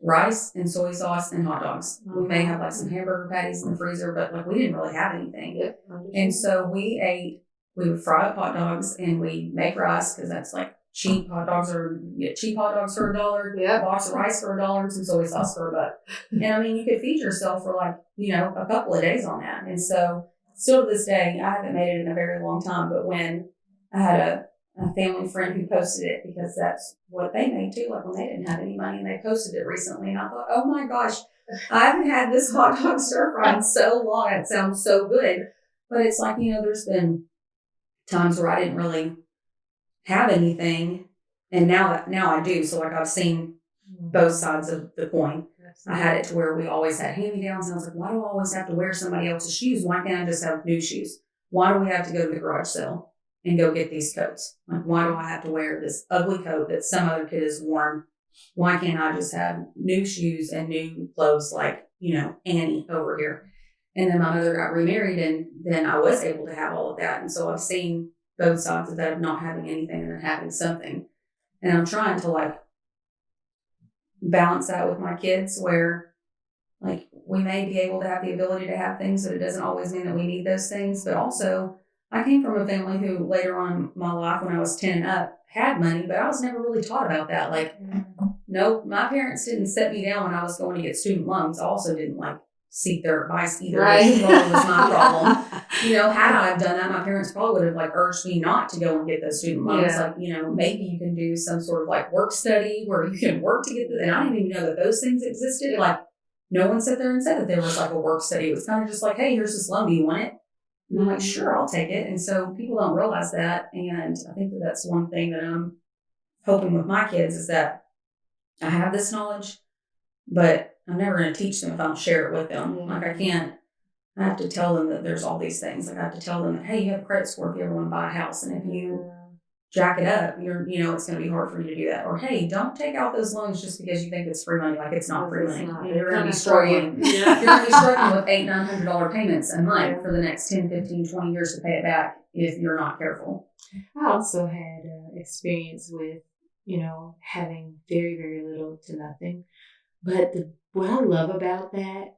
rice and soy sauce and hot dogs. We may have like some hamburger patties in the freezer, but like we didn't really have anything. Yep. And so we would fry up hot dogs and we make rice because that's like cheap hot dogs for $1. Yep. A box of rice for $1 and some soy sauce for $1. And I mean, you could feed yourself for like, a couple of days on that. And so still to this day, I haven't made it in a very long time, but when I had a family friend who posted it because that's what they made too, like when they didn't have any money, and they posted it recently, and I thought, oh my gosh, I haven't had this hot dog stir fry in so long. It sounds so good. But it's like, there's been times where I didn't really have anything, and now I do. So like I've seen both sides of the coin. I had it to where we always had hand-me-downs, and I was like, why do I always have to wear somebody else's shoes? Why can't I just have new shoes? Why do we have to go to the garage sale and go get these coats? Like, why do I have to wear this ugly coat that some other kid has worn? Why can't I just have new shoes and new clothes like, Annie over here? And then my mother got remarried, and then I was able to have all of that. And so I've seen both sides of that, of not having anything and then having something. And I'm trying to like balance that with my kids where like we may be able to have the ability to have things, but it doesn't always mean that we need those things. But also I came from a family who later on in my life when I was 10 and up had money, but I was never really taught about that. Like, no, my parents didn't set me down when I was going to get student loans. I also didn't like seek their advice either. Right. Was my problem. Had I have done that, my parents probably would have like urged me not to go and get those student loans. Yeah. Like, maybe you can do some sort of like work study where you can work to get and I didn't even know that those things existed. Like no one sat there and said that there was like a work study. It was kind of just like, hey, here's this loan. Do you want it? And I'm like, sure, I'll take it. And so people don't realize that. And I think that that's one thing that I'm hoping with my kids is that I have this knowledge, but I'm never going to teach them if I don't share it with them. Like I have to tell them that there's all these things. Like I have to tell them that, hey, you have a credit score if you ever want to buy a house. And if you jack it up, it's going to be hard for you to do that. Or, hey, don't take out those loans just because you think it's free money. Like it's not free money. You're going to be struggling. You're going to be struggling with $800-900 payments a month for the next 10, 15, 20 years to pay it back if you're not careful. I also had experience with, having very, very little to nothing. But what I love about that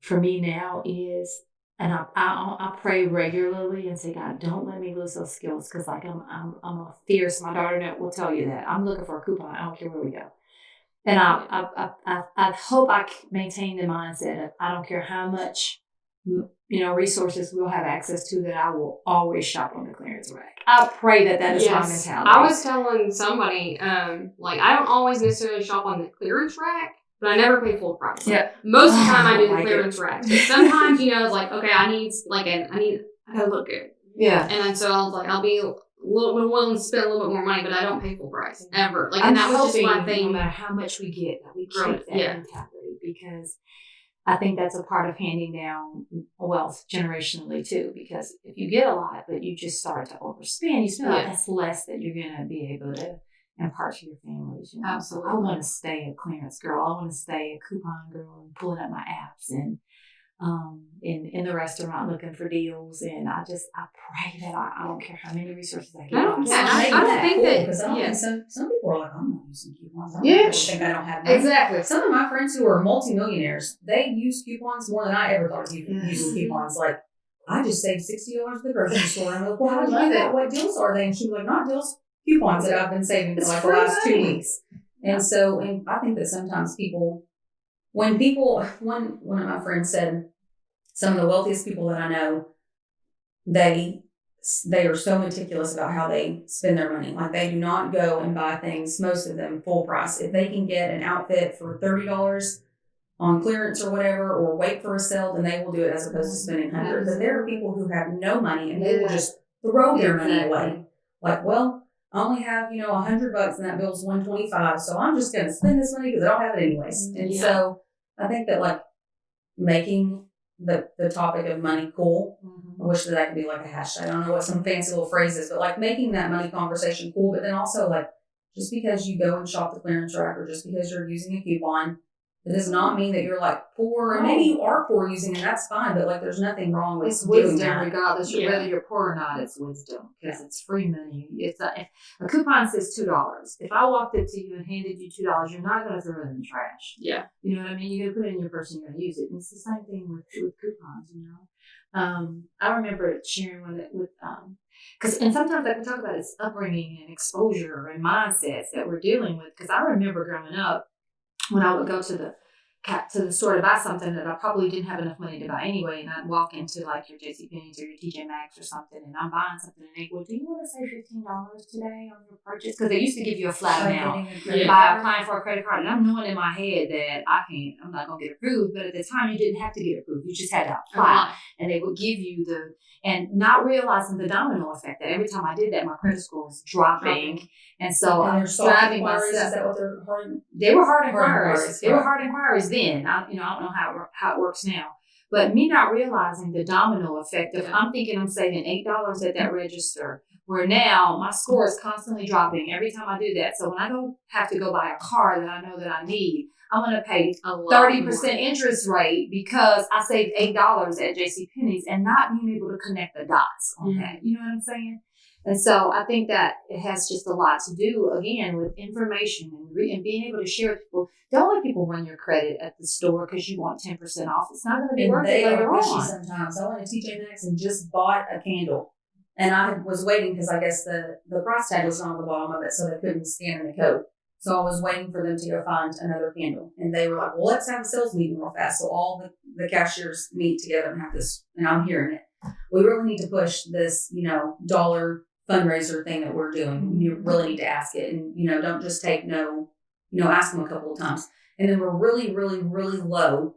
for me now is, and I pray regularly and say, God, don't let me lose those skills because like I'm a fierce. My daughter will tell you that I'm looking for a coupon. I don't care where we go. And I hope I maintain the mindset of I don't care how much resources we'll have access to, that I will always shop on the clearance rack. I pray that is my mentality. I was telling somebody, like I don't always necessarily shop on the clearance rack, but I never pay full price. Yeah. Most of the time I do the clearance racks. But sometimes, it's like, okay, I gotta look good. Yeah. And then so I was like, I'll be a little bit willing to spend a little bit more money, but I don't pay full price ever. Like, and that was just my thing. No matter how much we get, that we keep that mentality, because I think that's a part of handing down wealth generationally too. Because if you get a lot, but you just start to overspend, you spend that's less that you're going to be able to impart to your families. Absolutely. So I want to stay a clearance girl. I want to stay a coupon girl and pulling up my apps and in the restaurant looking for deals. And I pray that I don't care how many resources I get. I don't think that because I don't think some people are like, I'm not using coupons. I think I don't have money. Exactly. Some of my friends who are multimillionaires, they use coupons more than I ever thought of using coupons. Like, I just saved $60 at the grocery store. And I'm like, well, how do you do that? What deals are they? And she was like, not deals, coupons that I've been saving for like the last 2 weeks. And so, and I think that sometimes one of my friends said, some of the wealthiest people that I know, they are so meticulous about how they spend their money. Like they do not go and buy things, most of them full price. If they can get an outfit for $30 on clearance or whatever, or wait for a sale, then they will do it as opposed to spending $100. But there are people who have no money and they will just throw their money away. Like, well, I only have, $100 and that bill's $125. So I'm just going to spend this money because I don't have it anyways. And so I think that like making the topic of money cool. I wish that could be like a hashtag. I don't know what some fancy little phrase is, but like making that money conversation cool. But then also like just because you go and shop the clearance rack or just because you're using a coupon, it does not mean that you're like poor. And maybe you are poor using it, and that's fine. But like there's nothing wrong with It's doing wisdom, that. regardless of whether you're poor or not. It's wisdom because it's free money. It's a coupon says $2. If I walked up to you and handed you $2, you're not going to throw it in the trash. Yeah, you know what I mean. You're going to put it in your purse and you're going to use it. And it's the same thing with coupons. I remember sharing one with because and sometimes like we talk about it's upbringing and exposure and mindsets that we're dealing with. Because I remember growing up when I would go to the store to buy something that I probably didn't have enough money to buy anyway, and I'd walk into like your JCPenney's or your TJ Maxx or something, and I'm buying something, and they go, "Do you want to save $15 today on your purchase?" Because they used to give you a flat amount by applying for a credit card, and I'm knowing in my head that I'm not gonna get approved, but at the time you didn't have to get approved, you just had to apply, and they would give you and not realizing the domino effect that every time I did that, my credit score was dropping. And so I was driving myself. Is that what they're hard? They were hard inquiries. They were hard inquiries then. I don't know how it works now. But me not realizing the domino effect of I'm thinking I'm saving $8 at that register, where now my score is constantly dropping every time I do that. So when I have to go buy a car that I know that I need, I'm going to pay a 30% interest rate because I saved $8 at JCPenney's and not being able to connect the dots on that. You know what I'm saying? And so I think that it has just a lot to do, again, with information and being able to share with people. Don't let people run your credit at the store because you want 10% off. It's not going to be worth it later on. Sometimes I went to TJ Maxx and just bought a candle. And I was waiting because I guess the price tag was on the bottom of it, so they couldn't scan in the code. So I was waiting for them to go find another candle. And they were like, well, let's have a sales meeting real fast. So all the cashiers meet together and have this, and I'm hearing it. We really need to push this, dollar fundraiser thing that we're doing. You really need to ask it, and don't just take no. Ask them a couple of times, and then we're really, really, really low.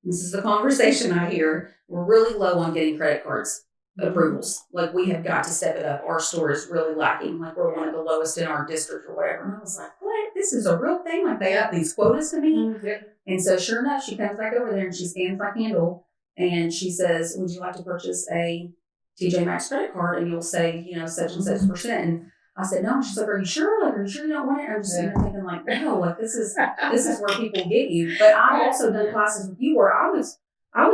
This is the conversation I hear. We're really low on getting credit cards approvals. Like we have got to step it up. Our store is really lacking. Like we're one of the lowest in our district or whatever. And I was like, what? This is a real thing. Like they have these quotas to meet. And so sure enough, she comes back over there and she scans my candle and she says, would you like to purchase a TJ Maxx credit card and you'll save, such and such percent. And I said, no. She's like, are you sure? Like, are you sure you don't want it? I'm just thinking like, no, like this is where people get you. But I've also done classes with you where I was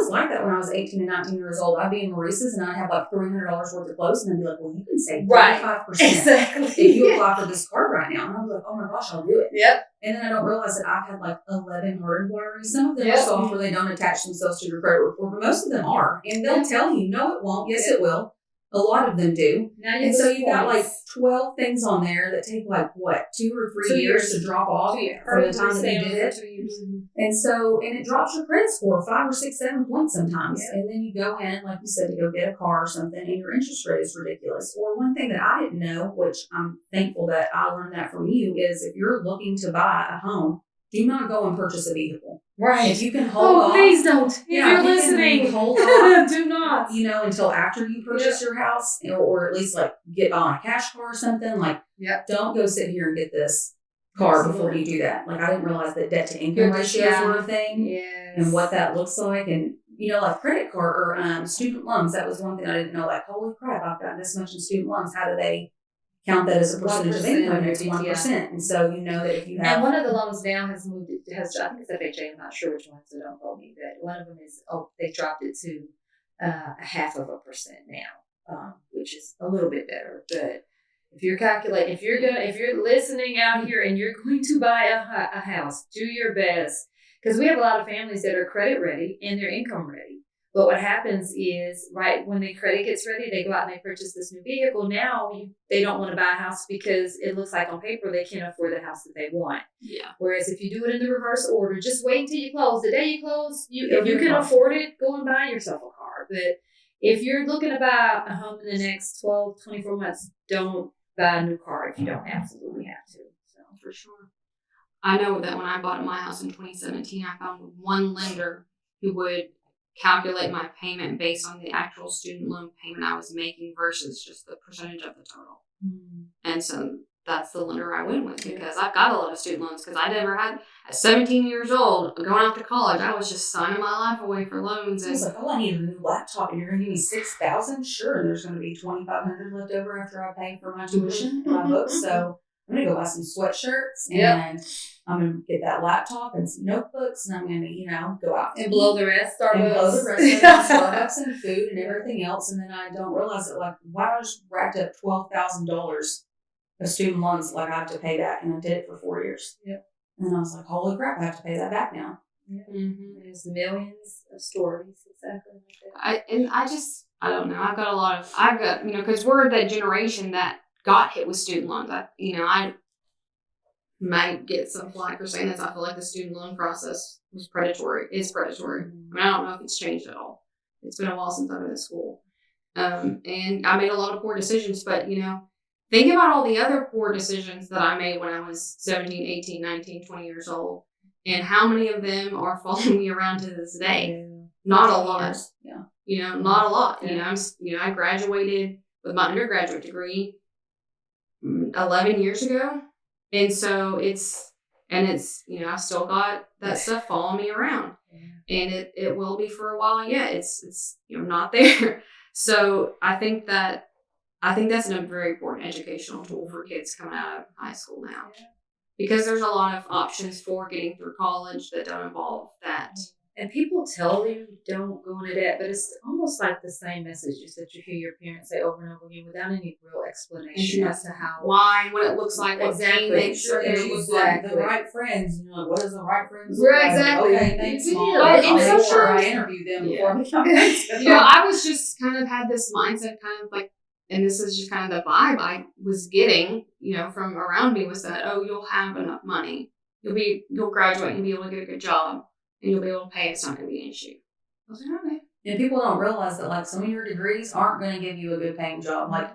like that when I was 18 and 19 years old. I'd be in Maurice's and I'd have like $300 worth of clothes and I'd be like, well, you can save 35% if you apply for this card right now. And I was like, oh my gosh, I'll do it. Yep. And then I don't realize that I've had like 11 hard inquiries. Some of them are soft where they don't attach themselves to your credit report, but most of them are. And they'll tell you, no, it won't. Yes, it will. A lot of them do. And so you've got like 12 things on there that take like what, 2 or 3 years to drop off from the time that you did it. 2 years. And it drops your credit score 5 or 6, 7 points sometimes. And then you go in, like you said, to go get a car or something and your interest rate is ridiculous. Or one thing that I didn't know, which I'm thankful that I learned that from you, is if you're looking to buy a home, do not go and purchase a vehicle. Right. If you can hold off. Please don't. If you're listening, hold off. Do not. Until after you purchase your house, or at least like get on a cash car or something. Like, don't go sit here and get this car before you do that. Like, I didn't realize that debt to income ratios were a thing. Yes. And what that looks like. And, like credit card or student loans, that was one thing I didn't know. Like, holy crap, I've got this much in student loans. How do they count that as a percentage of income? It's 1%. And so that if you have. And one of the loans now has moved, I think it's FHA, I'm not sure which one, so don't quote me, but one of them is, they dropped it to 0.5% now, which is a little bit better. But if you're listening out here and you're going to buy a house, do your best. Because we have a lot of families that are credit ready and they're income ready. But what happens is, right, when their credit gets ready, they go out and they purchase this new vehicle. Now they don't want to buy a house because it looks like on paper they can't afford the house that they want. Yeah. Whereas if you do it in the reverse order, just wait until you close. The day you close, if you can afford it, go and buy yourself a car. But if you're looking to buy a home in the next 12, 24 months, don't buy a new car if you don't absolutely have to. So for sure. I know that when I bought my house in 2017, I found one lender who would calculate my payment based on the actual student loan payment I was making versus just the percentage of the total. And so that's the lender I went with, because I've got a lot of student loans, because I never had, at 17 years old, going off to college, I was just signing my life away for loans. I was like, I need a new laptop, and you're going to give me $6,000? Sure, there's going to be $2,500 left over after I pay for my tuition and my books, so I'm going to go buy some sweatshirts, and I'm going to get that laptop and some notebooks, and I'm going to, go out and blow the rest, Starbucks. And blow the rest of Starbucks and food and everything else, and then I don't realize that, like, wow, I just racked up $12,000 of student loans, like I have to pay that, and I did it for 4 years. Yep. And then I was like, holy crap, I have to pay that back now. Yeah. There's millions of stories exactly like that. I don't know. I've got, because we're that generation that got hit with student loans. I might get some flack for saying this. I feel like the student loan process is predatory. I don't know if it's changed at all. It's been a while since I've been at school. And I made a lot of poor decisions, but, think about all the other poor decisions that I made when I was 17, 18, 19, 20 years old, and how many of them are following me around to this day. Not a lot. Yeah. Not a lot. I graduated with my undergraduate degree 11 years ago. And so I've still got that stuff following me around. And it will be for a while yet. It's not there. So I think that's a very important educational tool for kids coming out of high school now. Because there's a lot of options for getting through college that don't involve that. And people tell you don't go into debt, but it's almost like the same messages that you hear your parents say over and over again without any real explanation as to how. Why, what it looks like, what pain makes sure it look like. The right friends, and you're like, what does the right friends look like? Exactly. Okay, thanks, Mom. But I'll it's make so sure true. I interview them before I become friends. I was just kind of had this mindset kind of like, and this is just kind of the vibe I was getting, from around me, was that, you'll have enough money. You'll graduate and be able to get a good job, and you'll be able to pay. It's not going to be an issue. I was like, okay. And people don't realize that, like, some of your degrees aren't going to give you a good paying job. Like,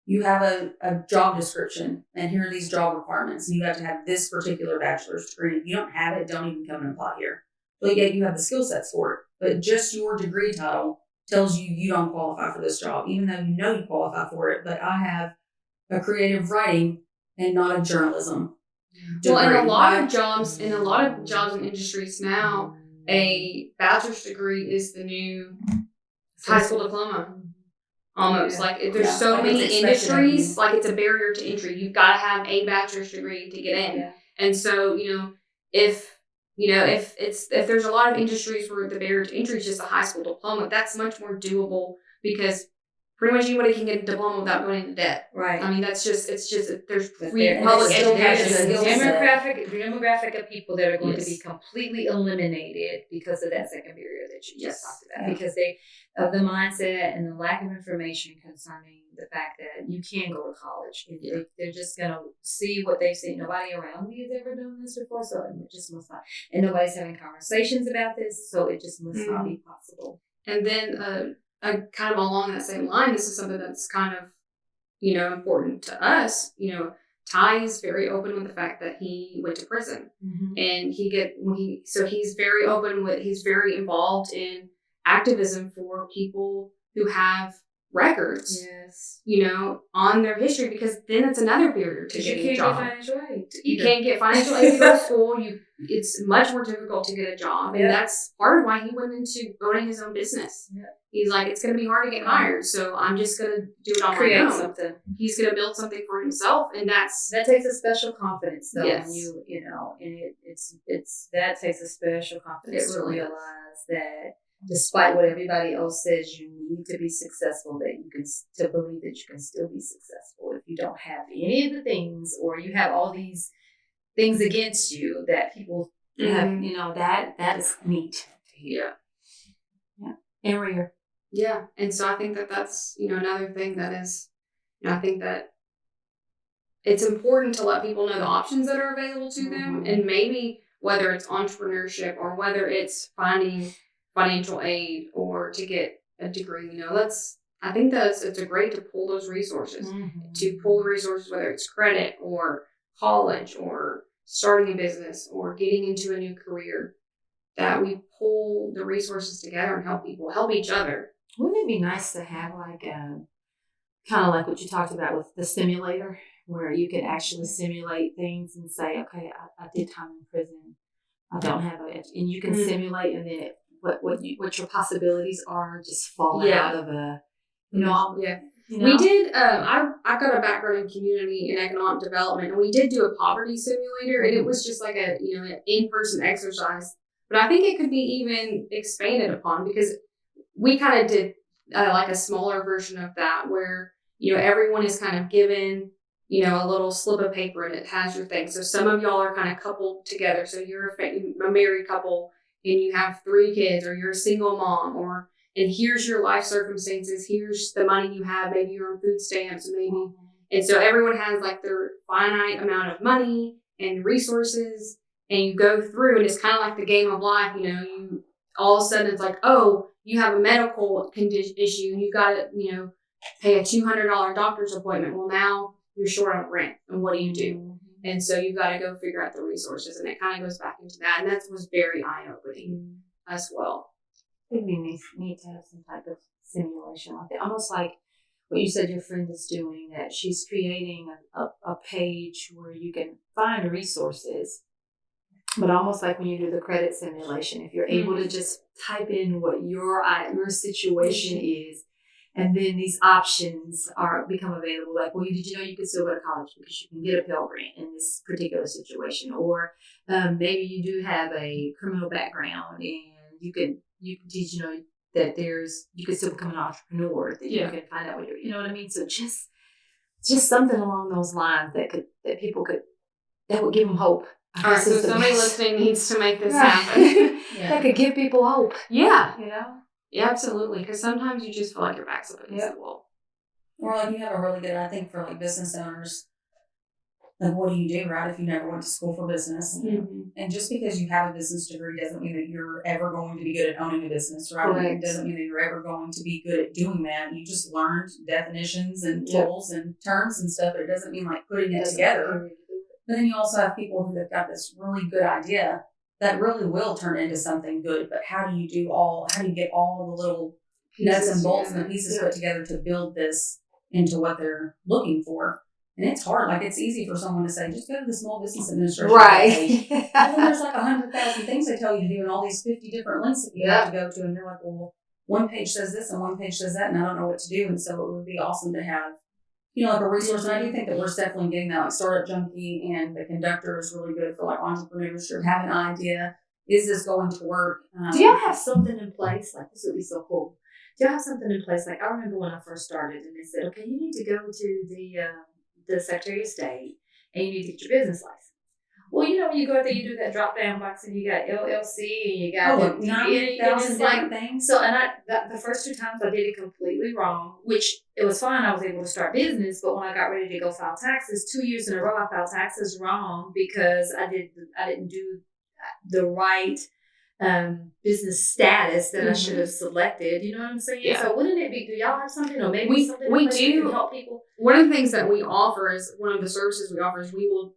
you have a job description, and here are these job requirements, and you have to have this particular bachelor's degree. If you don't have it, don't even come and apply here. But yet you have the skill sets for it. But just your degree title tells you don't qualify for this job, even though you qualify for it. But I have a creative writing and not a journalism degree. Well, in a lot of jobs and industries now, a bachelor's degree is the new high school diploma. Almost like there's so many industries, like it's a barrier to entry. You've got to have a bachelor's degree to get in. Yeah. And so, if there's a lot of industries where the barrier to entry is just a high school diploma, that's much more doable, because pretty much anybody can get a diploma without going into debt. Right. I mean, there's free And public still has education. a demographic of people that are going to be completely eliminated because of that second barrier that you just talked about. Yeah. Because of the mindset and the lack of information concerning the fact that you can go to college. They're just going to see what they've seen. Nobody around me has ever done this before, so it just must not. And nobody's having conversations about this, so it just must not be possible. And then kind of along that same line, this is something that's kind of, important to us. Ty is very open with the fact that he went to prison, and he's very open he's very involved in activism for people who have records, on their history, because then it's another barrier to getting a job. You can't get financial aid to go to school. It's much more difficult to get a job, and that's part of why he went into owning his own business. Yeah. He's like, it's going to be hard to get hired, so I'm just going to do it on my own. Something. He's going to build something for himself, and that takes a special confidence, though. Yes. When and that takes a special confidence to realize that despite what everybody else says, you need to be successful, that you can to believe that you can still be successful if you don't have any of the things, or you have all these things against you that people have. That is neat. Yeah. And rare. Yeah, and so I think that's another thing that is, I think that it's important to let people know the options that are available to them, and maybe whether it's entrepreneurship or whether it's finding financial aid or to get a degree, I think that it's great to pull those resources, whether it's credit or college or starting a business or getting into a new career, that we pull the resources together and help each other. Wouldn't it be nice to have kind of like what you talked about with the simulator, where you can actually simulate things and say, okay, I did time in prison. I don't have it, and you can simulate, and then what your possibilities are just fall out of a, you know. We did. I got a background in community and economic development, and we did do a poverty simulator, and it was just like an in-person exercise. But I think it could be even expanded upon, because we kind of did like a smaller version of that, where everyone is kind of given a little slip of paper, and it has your thing. So some of y'all are kind of coupled together. So you're a married couple and you have 3 kids, or you're a single mom, and here's your life circumstances. Here's the money you have. Maybe you're on food stamps, maybe. And so everyone has like their finite amount of money and resources, and you go through, and it's kind of like the game of life. You all of a sudden it's like, oh, you have a medical condition issue, and you got to, pay a $200 doctor's appointment. Well, now you're short on rent, and what do you do? And so you've got to go figure out the resources, and it kind of goes back into that, and that was very eye-opening as well. It'd be neat to have some type of simulation like that, almost like what you said your friend is doing, that she's creating a page where you can find resources, but almost like when you do the credit simulation, if you're able to just type in what your situation is, and then these options become available. Like, well, did you know you could still go to college because you can get a Pell Grant in this particular situation, or maybe you do have a criminal background, and did you know that you could still become an entrepreneur, that you can find out what you know what I mean? So just something along those lines that would give them hope. All right, so somebody listening needs to make this happen. That could give people hope. Yeah. Yeah, absolutely. Because sometimes you just feel like your back's up against the wall. Or like you have a really good, I think, for like business owners, like what do you do, right? If you never went to school for business. And just because you have a business degree doesn't mean that you're ever going to be good at owning a business, right? Correct. It doesn't mean that you're ever going to be good at doing that. You just learned definitions and tools and terms and stuff, but it doesn't mean like putting it together. But then you also have people who have got this really good idea that really will turn into something good. But how do you get all the little nuts and bolts and the pieces put together to build this into what they're looking for? And it's hard. Like, it's easy for someone to say, just go to the Small Business Administration. Right. And then there's like 100,000 things they tell you to do, and all these 50 different links that you have to go to. And you're like, well, one page says this and one page says that, and I don't know what to do. And so it would be awesome to have, like a resource. And I do think that we're definitely getting that. Like Startup Junkie and The Conductor is really good for like entrepreneurship. Have an idea. Is this going to work? Do y'all have something in place? Like, this would be so cool. Do y'all have something in place? Like, I remember when I first started, and they said, okay, you need to go to the Secretary of State, and you need to get your business license. Well, when you go out there, you do that drop down box, and you got LLC, and you got 90,000 different things. So, and the first 2 times I did it completely wrong, which it was fine. I was able to start business, but when I got ready to go file taxes, 2 years in a row, I filed taxes wrong because I didn't do the right business status that I should have selected. You know what I'm saying? Yeah. So wouldn't it be? Do y'all have something, or maybe something we do to help people? One of the things that we offer is one of the services we offer is we will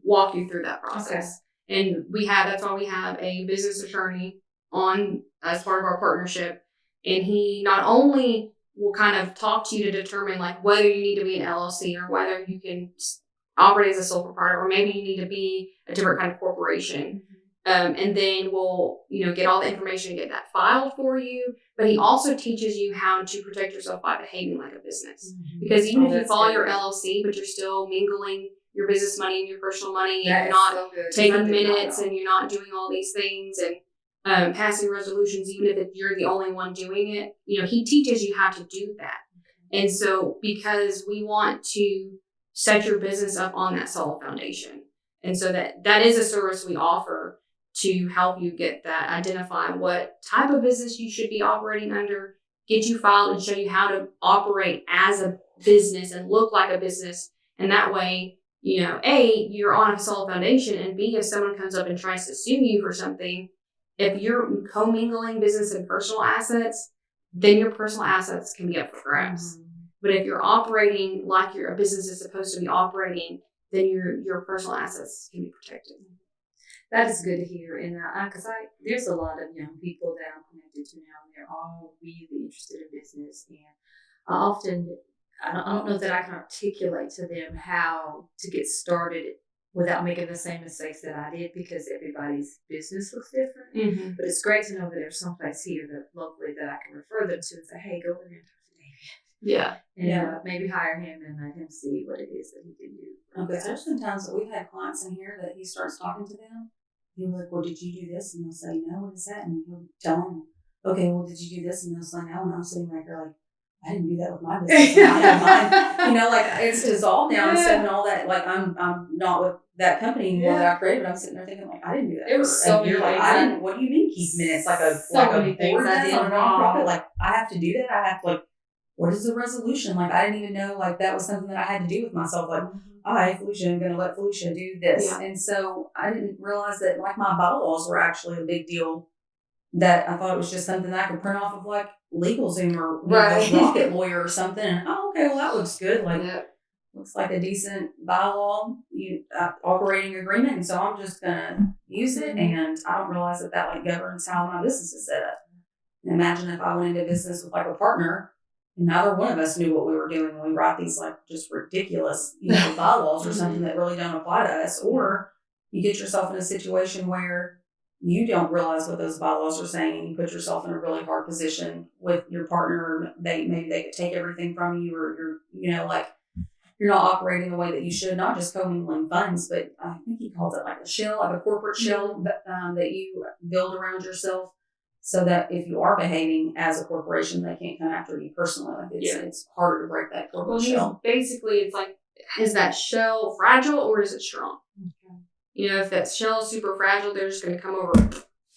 walk you through that process. Okay. And that's why we have a business attorney on as part of our partnership, and he not only will kind of talk to you to determine like whether you need to be an LLC or whether you can operate as a sole proprietor, or maybe you need to be a different kind of corporation. And then we'll, get all the information and get that filed for you. But he also teaches you how to protect yourself by behaving like a business. Because even if you follow your LLC, but you're still mingling your business money and your personal money, and you're not taking minutes, and you're not doing all these things, and passing resolutions, even if you're the only one doing it, he teaches you how to do that. And so, because we want to set your business up on that solid foundation. And so that is a service we offer to help you get that, identify what type of business you should be operating under, get you filed, and show you how to operate as a business and look like a business. And that way, A, you're on a solid foundation, and B, if someone comes up and tries to sue you for something, if you're commingling business and personal assets, then your personal assets can be up for grabs. But if you're operating like a business is supposed to be operating, then your personal assets can be protected. That is good to hear. And because there's a lot of young people that I'm connected to now, and they're all really interested in business. And I don't know that I can articulate to them how to get started without making the same mistakes that I did, because everybody's business looks different. Mm-hmm. But it's great to know that there's someplace here that locally that I can refer them to and say, hey, go in there and talk to David. Yeah. And maybe hire him and let him see what it is that he can do. Okay, there's been times that we've had clients in here that he starts talking to them. He'll be like, well, did you do this? And they'll say, no, what is that? And he'll tell them, okay, well, did you do this? And they'll say, no. And I'm sitting back there like, I didn't do that with my business. Like it's dissolved now. And so and all that, like I'm not with that company anymore that I created. But I'm sitting there thinking like, I didn't do that. It was so many like, things. I didn't. What do you mean keep minutes? Like a board I does did on a wrong. nonprofit. Like I have to do that. I have to like, what is the resolution? Like I didn't even know like that was something that I had to do with myself. Like I, Felicia, I'm going to let Felicia do this. Yeah. And so I didn't realize that like my bylaws were actually a big deal. That I thought it was just something that I could print off of like LegalZoom or Right. Rocket Lawyer or something. And okay, well that looks good. Like looks like a decent bylaw, operating agreement. And so I'm just gonna use it. And I don't realize that like governs how my business is set up. And imagine if I went into business with like a partner and neither one of us knew what we were doing. And we write these like just ridiculous, bylaws or something that really don't apply to us. Or you get yourself in a situation where you don't realize what those bylaws are saying, and you put yourself in a really hard position with your partner. Maybe they could take everything from you, or you're not operating the way that you should. Not just commingling funds, but I think he calls it like a shell, like a corporate shell that you build around yourself, so that if you are behaving as a corporation, they can't come after you personally. Like it's harder to break that corporate shell. Basically, it's like, is that shell fragile or is it strong? Okay. If that shell is super fragile, they're just going to come over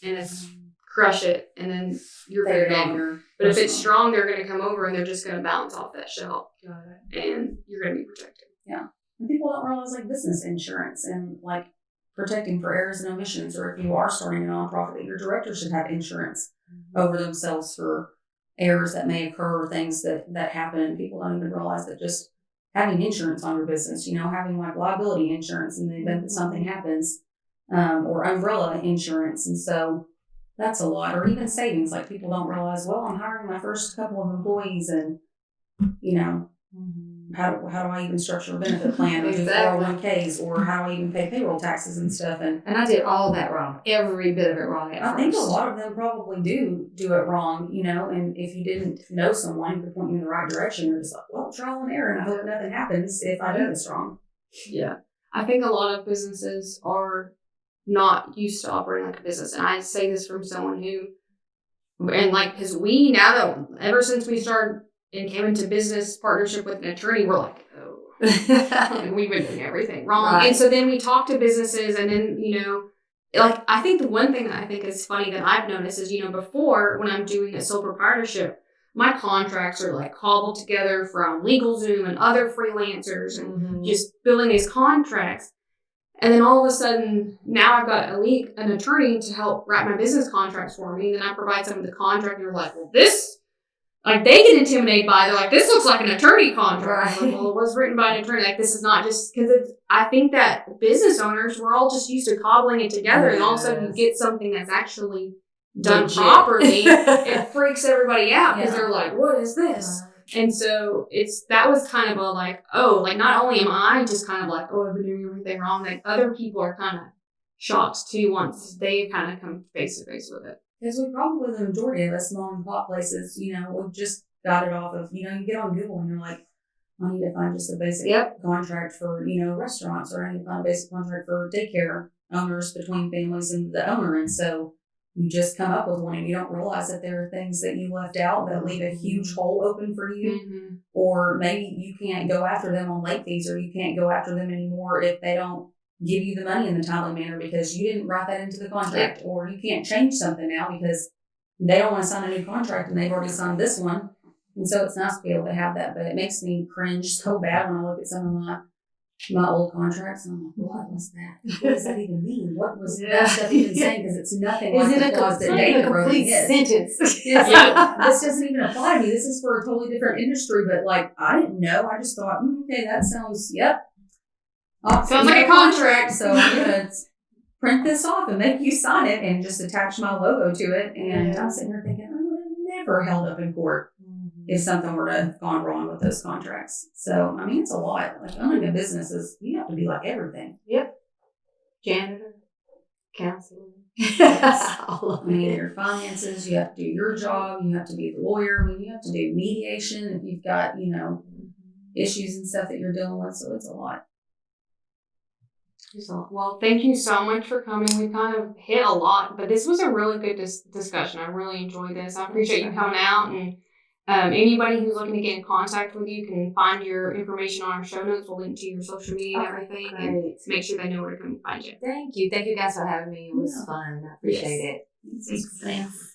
and it's crush it, and then you're fair game. But if it's strong, they're going to come over and they're just going to bounce off that shell. Got it. And you're going to be protected. Yeah. And people don't realize like business insurance and like protecting for errors and omissions, or if you are starting a nonprofit, that your director should have insurance over themselves for errors that may occur, or things that happen. And people don't even realize that just having insurance on your business, having like liability insurance in the event that something happens, or umbrella insurance. And so that's a lot. Or even savings. Like people don't realize, well, I'm hiring my first couple of employees, and how do I even structure a benefit plan, or do 401ks, or how do I even pay payroll taxes and stuff. And I did all that wrong, every bit of it wrong at first. I think a lot of them probably do it wrong, and if you didn't know someone who could point you in the right direction, you're just like, well, trial and error, and I hope nothing happens if I do this wrong. Yeah. I think a lot of businesses are not used to operating like a business. And I say this from someone because we, now that ever since we started and came into business partnership with an attorney, we're like, oh, we've been doing everything wrong. Right. And so then we talk to businesses, and then, I think the one thing that I think is funny that I've noticed is, before, when I'm doing a sole proprietorship, my contracts are like cobbled together from LegalZoom and other freelancers and just building these contracts. And then all of a sudden, now I've got an attorney to help write my business contracts for me. And then I provide some of the contract, and they're like, well, this, like, they get intimidated by it. They're like, this looks like an attorney contract. Like, well, it was written by an attorney. Like, this is not just, because I think that business owners, we're all just used to cobbling it together. Yes. And all of a sudden you get something that's actually done properly. It freaks everybody out because they're like, what is this? And so that was kind of not only am I just kind of like, oh, I've been doing everything wrong, like other people are kind of shocked too once they kind of come face to face with it. Because probably the majority of us mom and pop places, we've just got it off of, you get on Google and you're like, I need to find just a basic contract for, restaurants, or I need to find a basic contract for daycare owners between families and the owner. And so you just come up with one, and you don't realize that there are things that you left out that leave a huge hole open for you. Or maybe you can't go after them on late fees, or you can't go after them anymore if they don't give you the money in the timely manner because you didn't write that into the contract. Or you can't change something now because they don't want to sign a new contract and they've already signed this one. And so it's nice to be able to have that, but it makes me cringe so bad when I look at some of my old contracts, and I'm like, what was that? What does that even mean? What was that stuff even saying? Because it's nothing like the clause that David wrote. Sentence. This doesn't even apply to me. This is for a totally different industry, but I didn't know. I just thought, okay, that sounds sounds like a contract. So I'm gonna print this off and make you sign it and just attach my logo to it. And I'm sitting here thinking, I would have never held up in court if something were to have gone wrong with those contracts. So, I mean, it's a lot. Like owning a business is, you have to be like everything. Yep. Janitor, counselor. I mean, your finances, you have to do your job, you have to be the lawyer, I mean, you have to do mediation if you've got, issues and stuff that you're dealing with. So it's a lot. Well, thank you so much for coming. We kind of hit a lot, but this was a really good discussion. I really enjoyed this. I appreciate you coming out, and anybody who's looking to get in contact with you can find your information on our show notes. We'll link to your social media and everything, and make sure they know where to come find you. Thank you. Thank you guys for having me. It was fun. I appreciate it. Thanks.